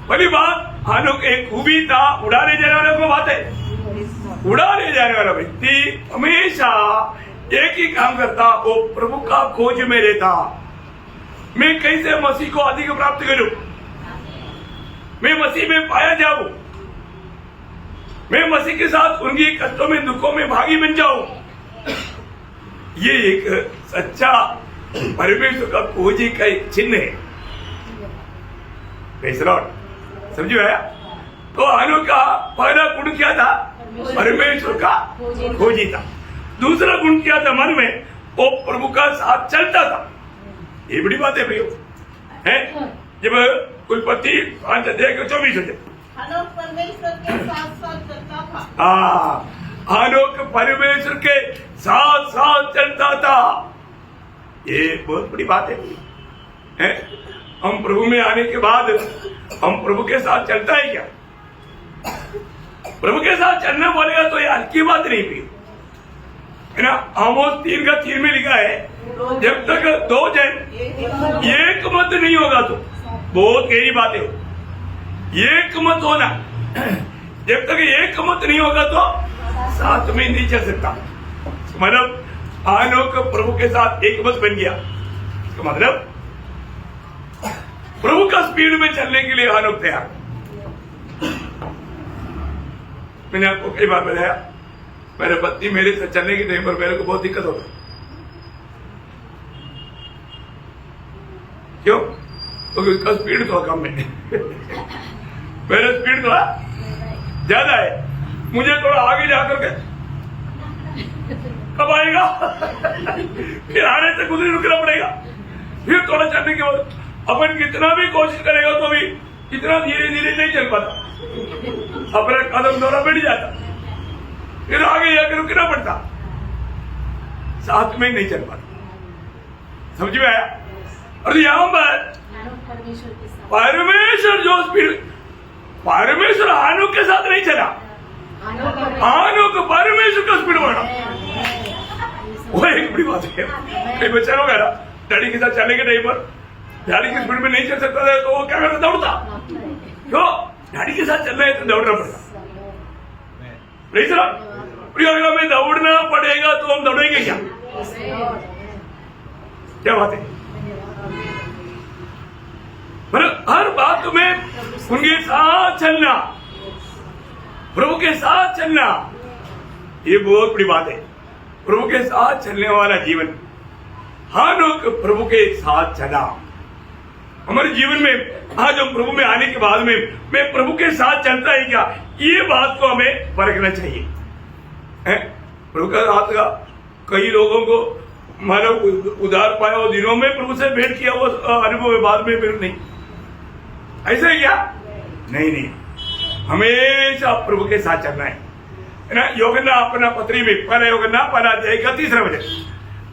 पहली बात, हानोक एक खूबी था, उड़ा ले जाने वाला को बात है। उड़ा ले जाने वाला व्यक्ति हमेशा एक ही काम करता, वो प्रभु का खोज में रहता। मैं कैसे मसीह को अधिक प्राप्त करूं, मैं मसीह में पाया जाऊं, मैं मसीह के साथ उनकी कष्टों में दुखों में भागी बन जाऊं। ये एक सच्चा परमेश्वर का खोजी का एक चिन्ह है। समझ में आया? तो हानोक का पहला गुण क्या था? परमेश्वर का खोजी था। दूसरा गुण क्या था? मन में वो प्रभु का साथ चलता था। ये बड़ी बात है प्रियो, है? जब कुलपति 5:24 होते, हानोक परमेश्वर के साथ साथ चलता था। हानोक परमेश्वर के साथ साथ चलता था। ये बहुत बड़ी बात है? हम प्रभु में आने के बाद हम प्रभु के साथ चलता है क्या? प्रभु के साथ चलना बोलेगा तो ये हल्की बात नहीं भी है ना। आमोस 3:3 में लिखा है, जब तक दो जन एक मत नहीं होगा तो, बहुत गहरी बात है, एक मत होना। जब तक एक मत नहीं होगा तो साथ में नहीं चल सकता। मतलब हानोक प्रभु के साथ एक मत बन गया, इसका मतलब प्रभु का स्पीड में चलने के लिए हानोक तैयार। मैंने आपको कई बार बताया, मेरे पत्नी मेरे से चलने के टाइम पर मेरे को बहुत दिक्कत होता। क्यों? क्योंकि उसका स्पीड थोड़ा कम है मेरा स्पीड थोड़ा ज्यादा है। मुझे थोड़ा आगे जाकर के कब आएगा फिर आने से कुछ रुकना पड़ेगा। फिर थोड़ा चलने के बाद अपन कितना भी कोशिश करेगा तो भी इतना धीरे धीरे नहीं चल पाता, अपना कदम थोड़ा बढ़ जाता, फिर आगे जाकर रुकना पड़ता, साथ में नहीं चल पाता। समझ में आया? और यहाँ पर परमेश्वर जो स्पीड, परमेश्वर हानोक के साथ नहीं चला, हानोक परमेश्वर का स्पीड बढ़ा। वो एक बड़ी बात है। कई बच्चा लोग है ना, डैडी के साथ चलने के टाइम पर डैडी की स्पीड में नहीं चल सकता था तो वो क्या करता? दौड़ता। क्यों? डैडी के साथ चलना है तो दौड़ना पड़ता। नहीं चला प्रियो, में दौड़ना पड़ेगा तो हम दौड़ेंगे क्या? क्या बात है? मतलब हर बात में उनके साथ चलना, प्रभु के साथ चलना, ये बहुत बड़ी बात है। प्रभु के साथ चलने वाला जीवन, हानोक प्रभु के साथ चला। हमारे जीवन में आज हम प्रभु में आने के बाद में मैं प्रभु के साथ चलता है क्या, ये बात को हमें परखना चाहिए। प्रभु का साथ का कई लोगों को मानव उधार पाया वो दिनों में प्रभु से भेंट किया वो अनुभव है, बाद में फिर नहीं। ऐसा है क्या? नहीं, हमेशा प्रभु के साथ चलना है ना। यूहन्ना अपना पत्री में पहला यूहन्ना पहला अध्याय का 3रा वचन,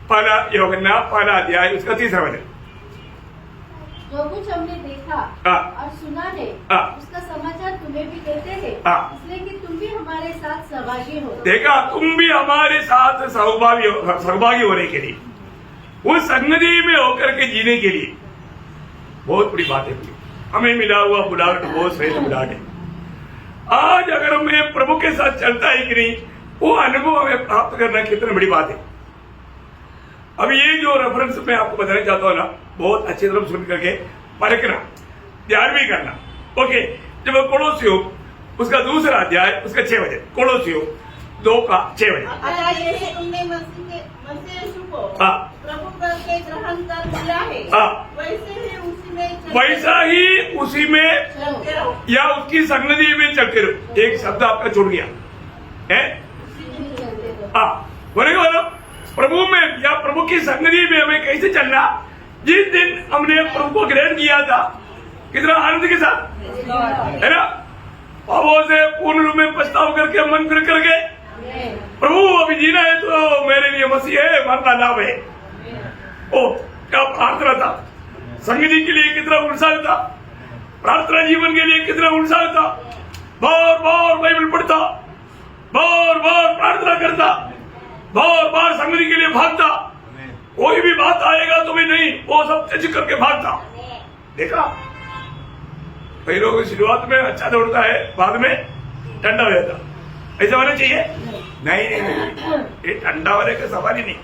पहला यूहन्ना पहला अध्याय उसका 3रा वचन, जो कुछ हमने देखा और सुना है उसका समाचार तुम्हें भी देते हैं, इसलिए कि तुम भी हमारे साथ सहभागी हो। देखा, तुम भी हमारे साथ सहभागी होने के लिए, उस संगति में होकर के जीने के लिए। बहुत बड़ी बात है। हमें मिला हुआ बुलाहट बहुत श्रेष्ठ बुलाहट है। आज अगर हमें प्रभु के साथ चलता है कि नहीं, वो अनुभव हमें प्राप्त करना कितनी बड़ी बात है। अब ये जो रेफरेंस मैं आपको बताना चाहता हूँ ना, बहुत अच्छी तरह सुन करके परखना, ध्यान भी करना। ओके, जब कोलोसियों उसका 2रा अध्याय उसका 6 वचन, कोलोसियों 2 का 6 वचन। तुमने मसीह यीशु को को प्रभु करके ग्रहण कर लिया है, वैसा ही उसी में चलते रहो या उसकी संगति में चलते रहो। एक शब्द आपका छूट गया है। बोलो प्रभु में या प्रभु की संगति में हमें कैसे चलना। जिस दिन हमने प्रभु को ग्रहण किया था कितना आनंद के साथ, है ना, पापों से पूर्ण रूप में पछताव करके मन फिर करके प्रभु अभी जीना है तो मेरे लिए मसीह है, मरना लाभ है। ओ क्या प्रार्थना था, संगति के लिए कितना उत्साह था, प्रार्थना जीवन के लिए कितना उत्साह था। बार बार बाइबल पढ़ता, बार बार प्रार्थना करता, बार बार संगति के लिए भागता। कोई भी बात आएगा तो भी नहीं, वो सब त्यज करके भागता। देखा कई लोग शुरुआत में अच्छा दौड़ता है, बाद में ठंडा हो जाता। ऐसा होना चाहिए? नहीं नहीं नहीं, ये ठंडा होने का सवाल ही नहीं।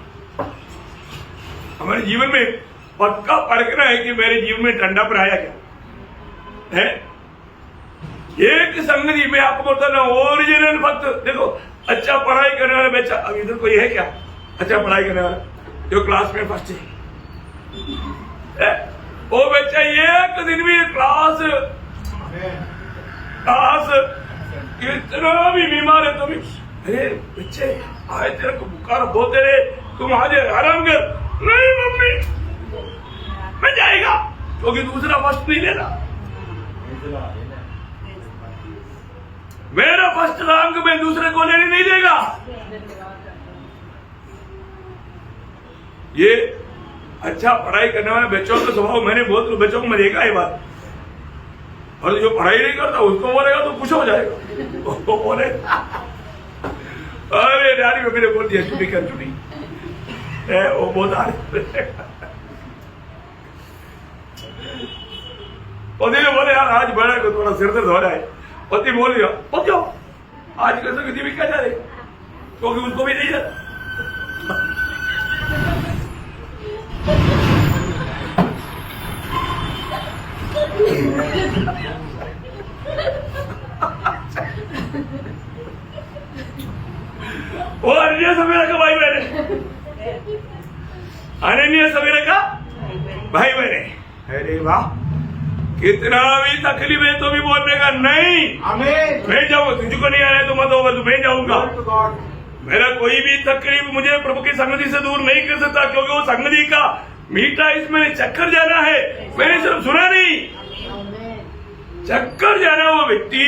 हमारे जीवन में पक्का परखना है कि मेरे जीवन में ठंडा पर आया क्या है। एक संगति में आपको बोलता ना, ओरिजिनल भक्त देखो, अच्छा पढ़ाई करने वाला बच्चा, अब इधर कोई है क्या अच्छा पढ़ाई करने वाला जो क्लास में फर्स्ट है? वो बच्चा एक दिन भी क्लास कितना भी बीमार है तो भी, अरे बच्चे आए तेरे को बुखार बहुत है, तुम आज आराम कर। नहीं मम्मी मैं जाएगा, क्योंकि दूसरा फर्स्ट नहीं लेना। मेरा फर्स्ट रैंक में दूसरे को लेने नहीं देगा। ये अच्छा पढ़ाई करने वाले बच्चों का स्वभाव मैंने बहुत बच्चों को मैं देखा है बात। और जो पढ़ाई नहीं करता उसको बोलेगा तो कुछ हो जाएगा। उसको बोले अरे डैडी में मैंने बोल दिया छुट्टी कर, छुट्टी वो बहुत आ पति ने बोले यार आज बड़ा को थोड़ा सिर दर्द हो रहा है। पति बोल दिया पहुंच जाओ, आज कैसे किसी भी क्या जा रहे, क्योंकि उसको भी नहीं जाता। वो अनन्या सवेरा का भाई बहने, अनन्या सवेरा का भाई बहने, अरे वाह कितना भी तकलीफ है तो भी बोलने का नहीं, मैं जाऊंगा, तुझको नहीं आया तो मत होगा तो मैं जाऊंगा। मेरा कोई भी तकलीफ मुझे प्रभु की संगति से दूर नहीं कर सकता, क्योंकि वो संगति का मीठा इसमें चक्कर जाना है। मैंने सिर्फ सुना नहीं, चक्कर जाना वो व्यक्ति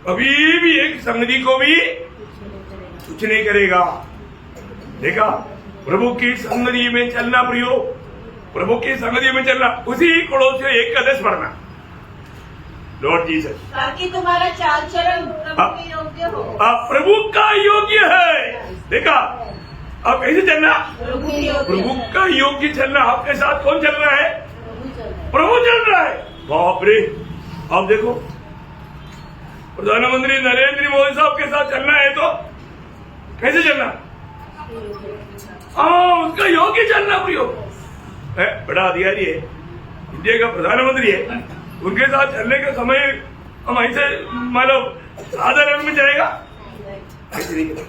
कभी भी एक संगति को भी कुछ नहीं करेगा। देखा प्रभु की संगति में चलना प्रियो, प्रभु की संगति में चलना, उसी कोलोसियों 1:10 पढ़ना, लॉर्ड जीसस ताकि तुम्हारा चाल चलन प्रभु के योग्य हो। प्रभु का योग्य है। देखा अब कैसे चलना, प्रभु का योग्य चलना। आपके साथ कौन चल रहा है? प्रभु चल रहा है। बाप रे, आप देखो प्रधानमंत्री नरेंद्र मोदी साहब के साथ चलना है तो कैसे चलना? उसका योग्य चलना प्रियो है। बड़ा अधिकारी है, इंडिया का प्रधानमंत्री है, उनके साथ चलने का समय हम ऐसे मतलब साधारण में चलेगा, ऐसे नहीं चलेगा।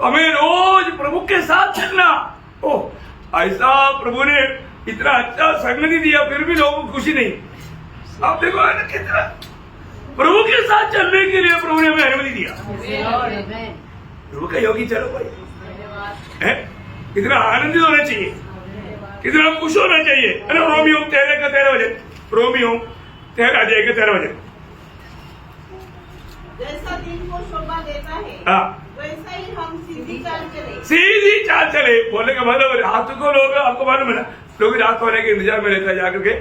हमें रोज प्रभु के साथ चलना। ओह ऐसा प्रभु ने इतना अच्छा संगति दिया, फिर भी लोगों को खुशी नहीं। आप देखो कितना प्रभु के साथ चलने के लिए प्रभु ने हमें अनुमति दिया। प्रभु का योगी चलो भाई, है कितना आनंदित होना चाहिए, कितना खुश होना चाहिए। अरे रोमियो 13 वचन, रोमियो 13 वचन। जैसा दिन को शोभा देता है वैसा ही हम सीधी चाल चले। सीधी चाल चले बोलने का मतलब रात को लोग, आपको मालूम है ना, लोग रात होने के इंतजार में रहता है जाकर के।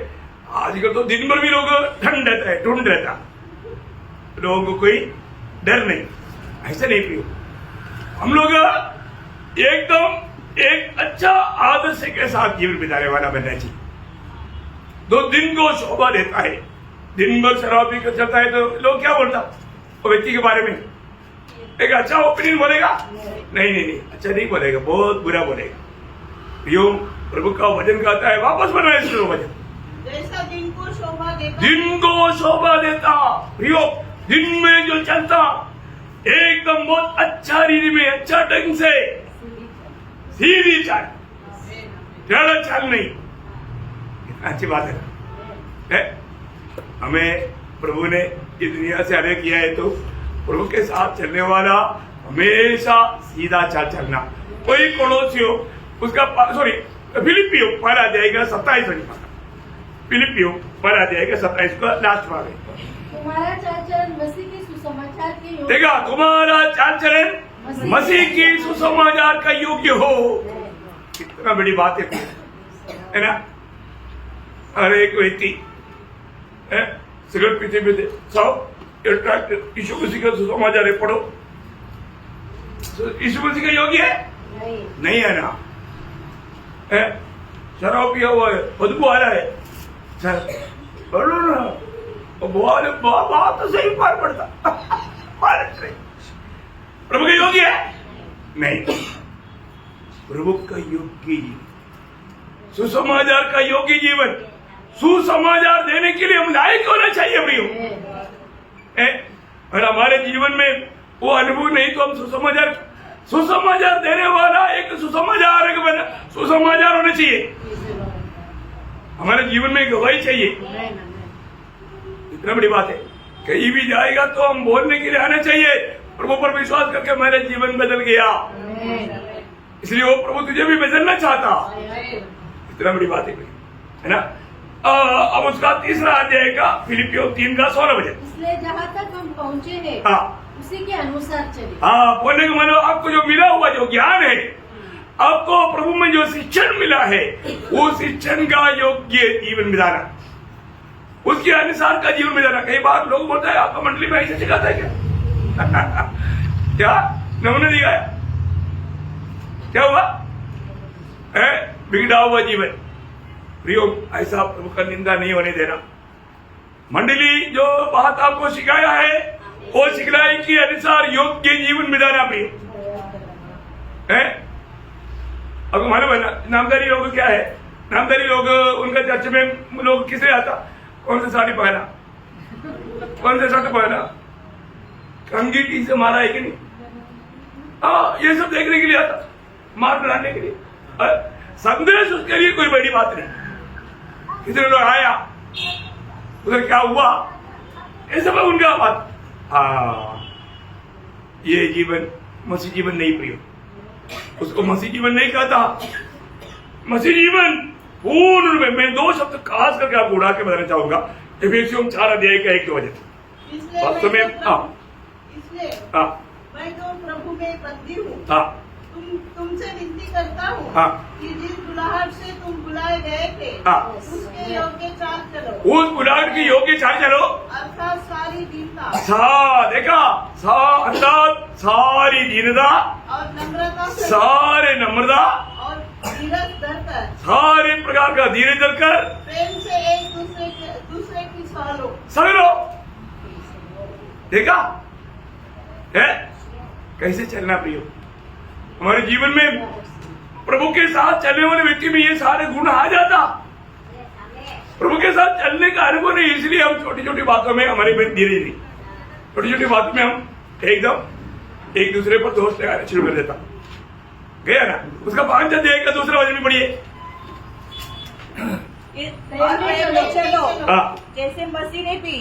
आजकल तो दिन भर भी लोग ठंड रहता है, ढूंढ रहता, लोगों को कोई डर नहीं। ऐसा नहीं पियो, हम लोग एकदम एक अच्छा आदर्श के साथ जीवन बिताने वाला बनना चाहिए। दो दिन को शोभा देता है। दिन भर शराब पी कर चलता है तो लोग क्या बोलता वो व्यक्ति के बारे में? एक अच्छा ओपिनियन बोलेगा? नहीं नहीं नहीं, अच्छा नहीं बोलेगा, बहुत बुरा बोलेगा। यो प्रभु का वचन कहता है, वापस बनाए इसको वचन। जैसा दिन को शोभा देता, दिन को शोभा देता प्रियो, दिन में जो चलता एकदम बहुत अच्छा रीति में, अच्छा ढंग से, सीधी चाल, टेढ़ा चाल नहीं। कितना अच्छी बात है? हमें प्रभु ने इस दुनिया से अलग किया है, तो प्रभु के साथ चलने वाला हमेशा सीधा चाल चलना। कोई कोलोसियो उसका फिलिपियो पढ़ा जाएगा 27 फिलिपियो पढ़ा जाएगा 27 का लास्ट भाग है। तुम्हारा चाल चलन मसीह के सुसमाचार के योग्य, देखा, तुम्हारा चाल चलन मसीह की सुसमाचार का योग्य हो। कितना बड़ी बात है ना? हर एक व्यक्ति सिगरेट पीते पीते यीशु मसीह का सुसमाचार है, पढ़ो। यीशु मसीह का योग्य है? नहीं है ना? शराब पिया हुआ है, बदबू आ रहा है, पढ़ो ना। बात तो सही पार पड़ता। प्रभु का योग्य है? नहीं। प्रभु का योग्य जीवन, सुसमाचार का योग्य जीवन, सुसमाचार देने के लिए हम लायक होना चाहिए प्रियो। और हमारे जीवन में वो अनुभव नहीं तो हम सुसमाचार देने वाला एक सुसमाचार होना चाहिए। हमारे जीवन में गवाही चाहिए। इतना बड़ी बात है, कहीं भी जाएगा तो हम बोलने के लिए आना चाहिए, प्रभु पर विश्वास करके मेरा जीवन बदल गया, इसलिए वो प्रभु तुझे भी बदलना चाहता। इतना बड़ी बात है ना? अब उसका तीसरा अध्याय का फिलिपियो 3 का 16 वचन। इसलिए जहाँ तक हम पहुँचे हैं उसी के अनुसार चले। बोलने का मतलब आपको जो मिला हुआ जो ज्ञान है, आपको प्रभु में जो शिक्षण मिला है, वो शिक्षण का योग्य जीवन बिताना, उसके अनुसार का जीवन बिताना। कई बार लोग बोलते हैं आपका मंडली में ऐसे सिखाता है क्या? क्या नमूना दिखाया? क्या हुआ? बिगड़ा हुआ जीवन। प्रियो, ऐसा प्रभु का निंदा नहीं होने देना। मंडली जो बात आपको सिखाया है, वो सिखलाई के अनुसार योग्य जीवन बिताना प्रिय है। अब हमारे नामधारी लोग क्या है? नामधारी लोग, उनका चर्च में लोग किसे आता? कौन सा साड़ी पहना, कौन सा शर्ट पहना, कंघी टी से मारा है कि नहीं? ये सब देखने के लिए आता, मार बनाने के लिए। संदेश उसके लिए कोई बड़ी बात नहीं। किसी ने लोग आया, उधर क्या हुआ, ये सब है उनका बात। ये जीवन मसीह जीवन नहीं प्रियो, उसको मसीह जीवन नहीं कहता। मसीह जीवन पूर्ण रूप में, मैं 2 शब्द खास करके आपको उड़ा के बताना चाहूंगा। एफेसियों 4 अध्याय का 1-2 वचन। इसलिए मैं जो प्रभु में बंदी हूँ, तुमसे विनती करता हूँ कि जिस बुलाहट से तुम बुलाए गए थे, उसके योग्य चाल चलो। उस बुलाहट की योग्य चाल चलो, अर्थात सारी दीनता, सारी दीनता और नम्रता, सारे नम्रता और धीरज धरकर, सारे प्रकार का धीरज धरकर, प्रेम से एक दूसरे की सलो। देखा है कैसे चलना प्रियो? हमारे जीवन में प्रभु के साथ चलने वाले व्यक्ति में ये सारे गुण आ जाता। प्रभु के साथ चलने का अनुभव नहीं, इसलिए हम छोटी छोटी बातों में हमारे में धीरे धीरे छोटी छोटी बातों में हम एकदम एक दूसरे पर दोष लगाना शुरू कर देता। गया ना? उसका 5 अध्याय का दूसरा वचन भी पढ़िए। चलो जैसे मसीह ने भी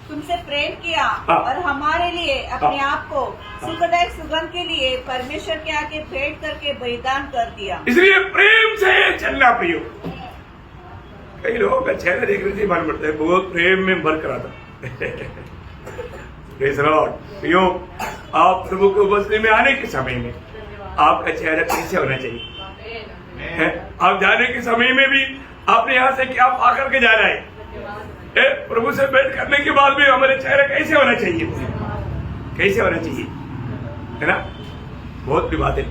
तुमसे प्रेम किया और हमारे लिए अपने आप को सुखदायक सुगंध के लिए परमेश्वर के आगे भेंट करके बलिदान कर दिया। इसलिए प्रेम से चलना प्रियो। कई लोगों का चेहरा देखने से मालूम पड़ता है बहुत प्रेम में भर कर आता। प्रियो, आप प्रभु को बसने में आने के समय में आपका चेहरा कैसे होना चाहिए? आप जाने के समय में भी आपने यहाँ से क्या पा करके जा रहा है? प्रभु से भेंट करने के बाद भी हमारे चेहरा कैसे होना चाहिए? कैसे होना चाहिए, है ना? बहुत भी बात है।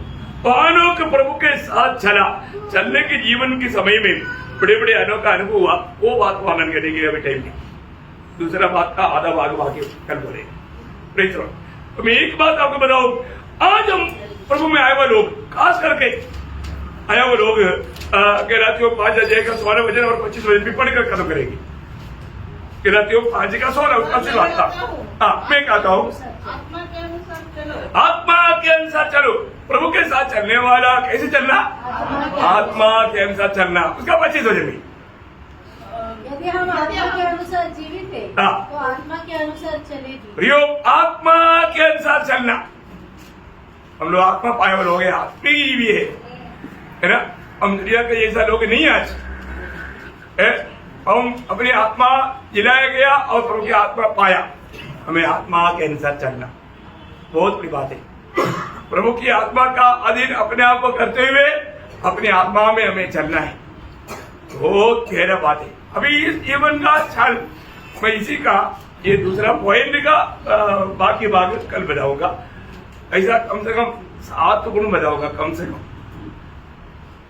अनोख प्रभु के साथ चलने के जीवन के समय में बड़े बड़े अनोखा अनुभव हुआ। वो बात को आनंद करने के अभी टाइम नहीं। दूसरा बात का आधा भाग बाकी कल बोले। तो मैं एक बात आपको बताऊं, आज हम प्रभु में आए हुए लोग, खास करके आया हुए लोग गलातियों 5 अध्याय का 16 वचन और 25 वचन भी पढ़कर खत्म करेंगे। गलातियों 5 का 16 उसका शुरुआत था। मैं कहता हूँ आत्मा के अनुसार अनुसार चलो। आत्मा के अनुसार चलो। प्रभु के साथ चलने वाला कैसे चलना? आत्मा के अनुसार चलना। उसका 25 वचन भी। यदि हम आत्मा के अनुसार जीवित है हाँ। तो आत्मा के अनुसार चलेगी। प्रियो, आत्मा के अनुसार चलना। हम लोग आत्मा पायवर हो गए, आत्मिक जीवी है ना। हम दुनिया के जैसा लोग नहीं आज है। हम अपनी आत्मा जिलाया गया और प्रभु की आत्मा पाया। हमें आत्मा के अनुसार चलना बहुत बड़ी बात है। प्रभु की आत्मा का अधीन अपने आप को करते हुए अपनी आत्मा में हमें चलना है। बहुत गहरा बात है। अभी इस जीवन का छल मैं इसी का ये दूसरा पॉइंट का बाकी भाग कल बताऊंगा। ऐसा कम से कम 7 गुण बताऊंगा, कम से कम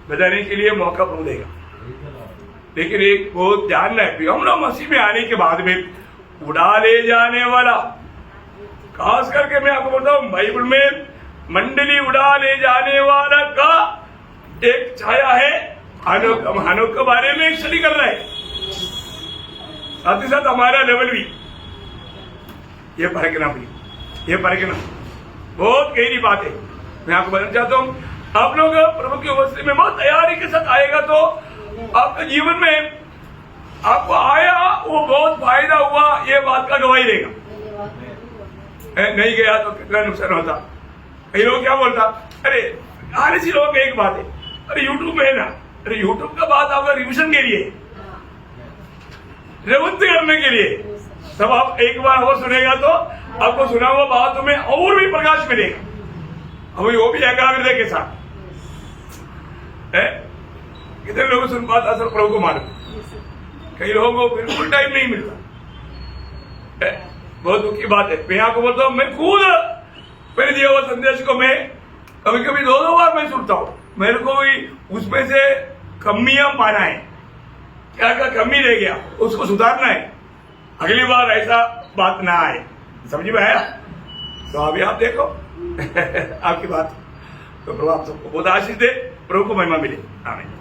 बताने के लिए मौका प्रभु देगा। लेकिन एक बहुत जानना है, हम लोग मसीह में आने के बाद में उड़ा ले जाने वाला, खास करके मैं आपको बोलता हूँ बाइबल में मंडली उड़ा ले जाने वाला का एक छाया है। हानोक के बारे में एक स्टडी कर रहा है, साथ ही साथ हमारा लेवल भी ये परखना भी, ये परखना बहुत गहरी बात है। मैं आपको बताना चाहता हूँ, आप लोग प्रभु की उपस्थिति में बहुत तैयारी के साथ आएगा तो आपके जीवन में आपको आया वो बहुत फायदा हुआ, ये बात का गवाही देगा। नहीं गया तो कितना नुकसान होता। कई लोग क्या बोलता, अरे आने से लोग एक बात है, अरे यूट्यूब में है ना, अरे यूट्यूब का बात आपका रिविजन के लिए, रेवंत करने के लिए। तब आप एक बार और सुनेगा तो आपको सुना हुआ बातों में और भी प्रकाश मिलेगा, हमें वो भी एकाग्रता के साथ है। कितने लोग सुन पाता सर प्रभु को मालूम, कई लोगों को बिल्कुल टाइम नहीं मिलता है। बहुत दुख की बात है। मैं आपको बोलता हूँ, मैं खुद मेरे दिया हुआ संदेश को मैं कभी कभी 2 बार मैं सुनता हूँ। मेरे को भी उसमें से कमियां पाना है, क्या क्या कमी रह गया उसको सुधारना है, अगली बार ऐसा बात ना आए। समझ में आया? तो अभी आप देखो आपकी बात। तो प्रभु आप सबको बहुत आशीष दे, प्रभु को महिमा मिले। आमीन।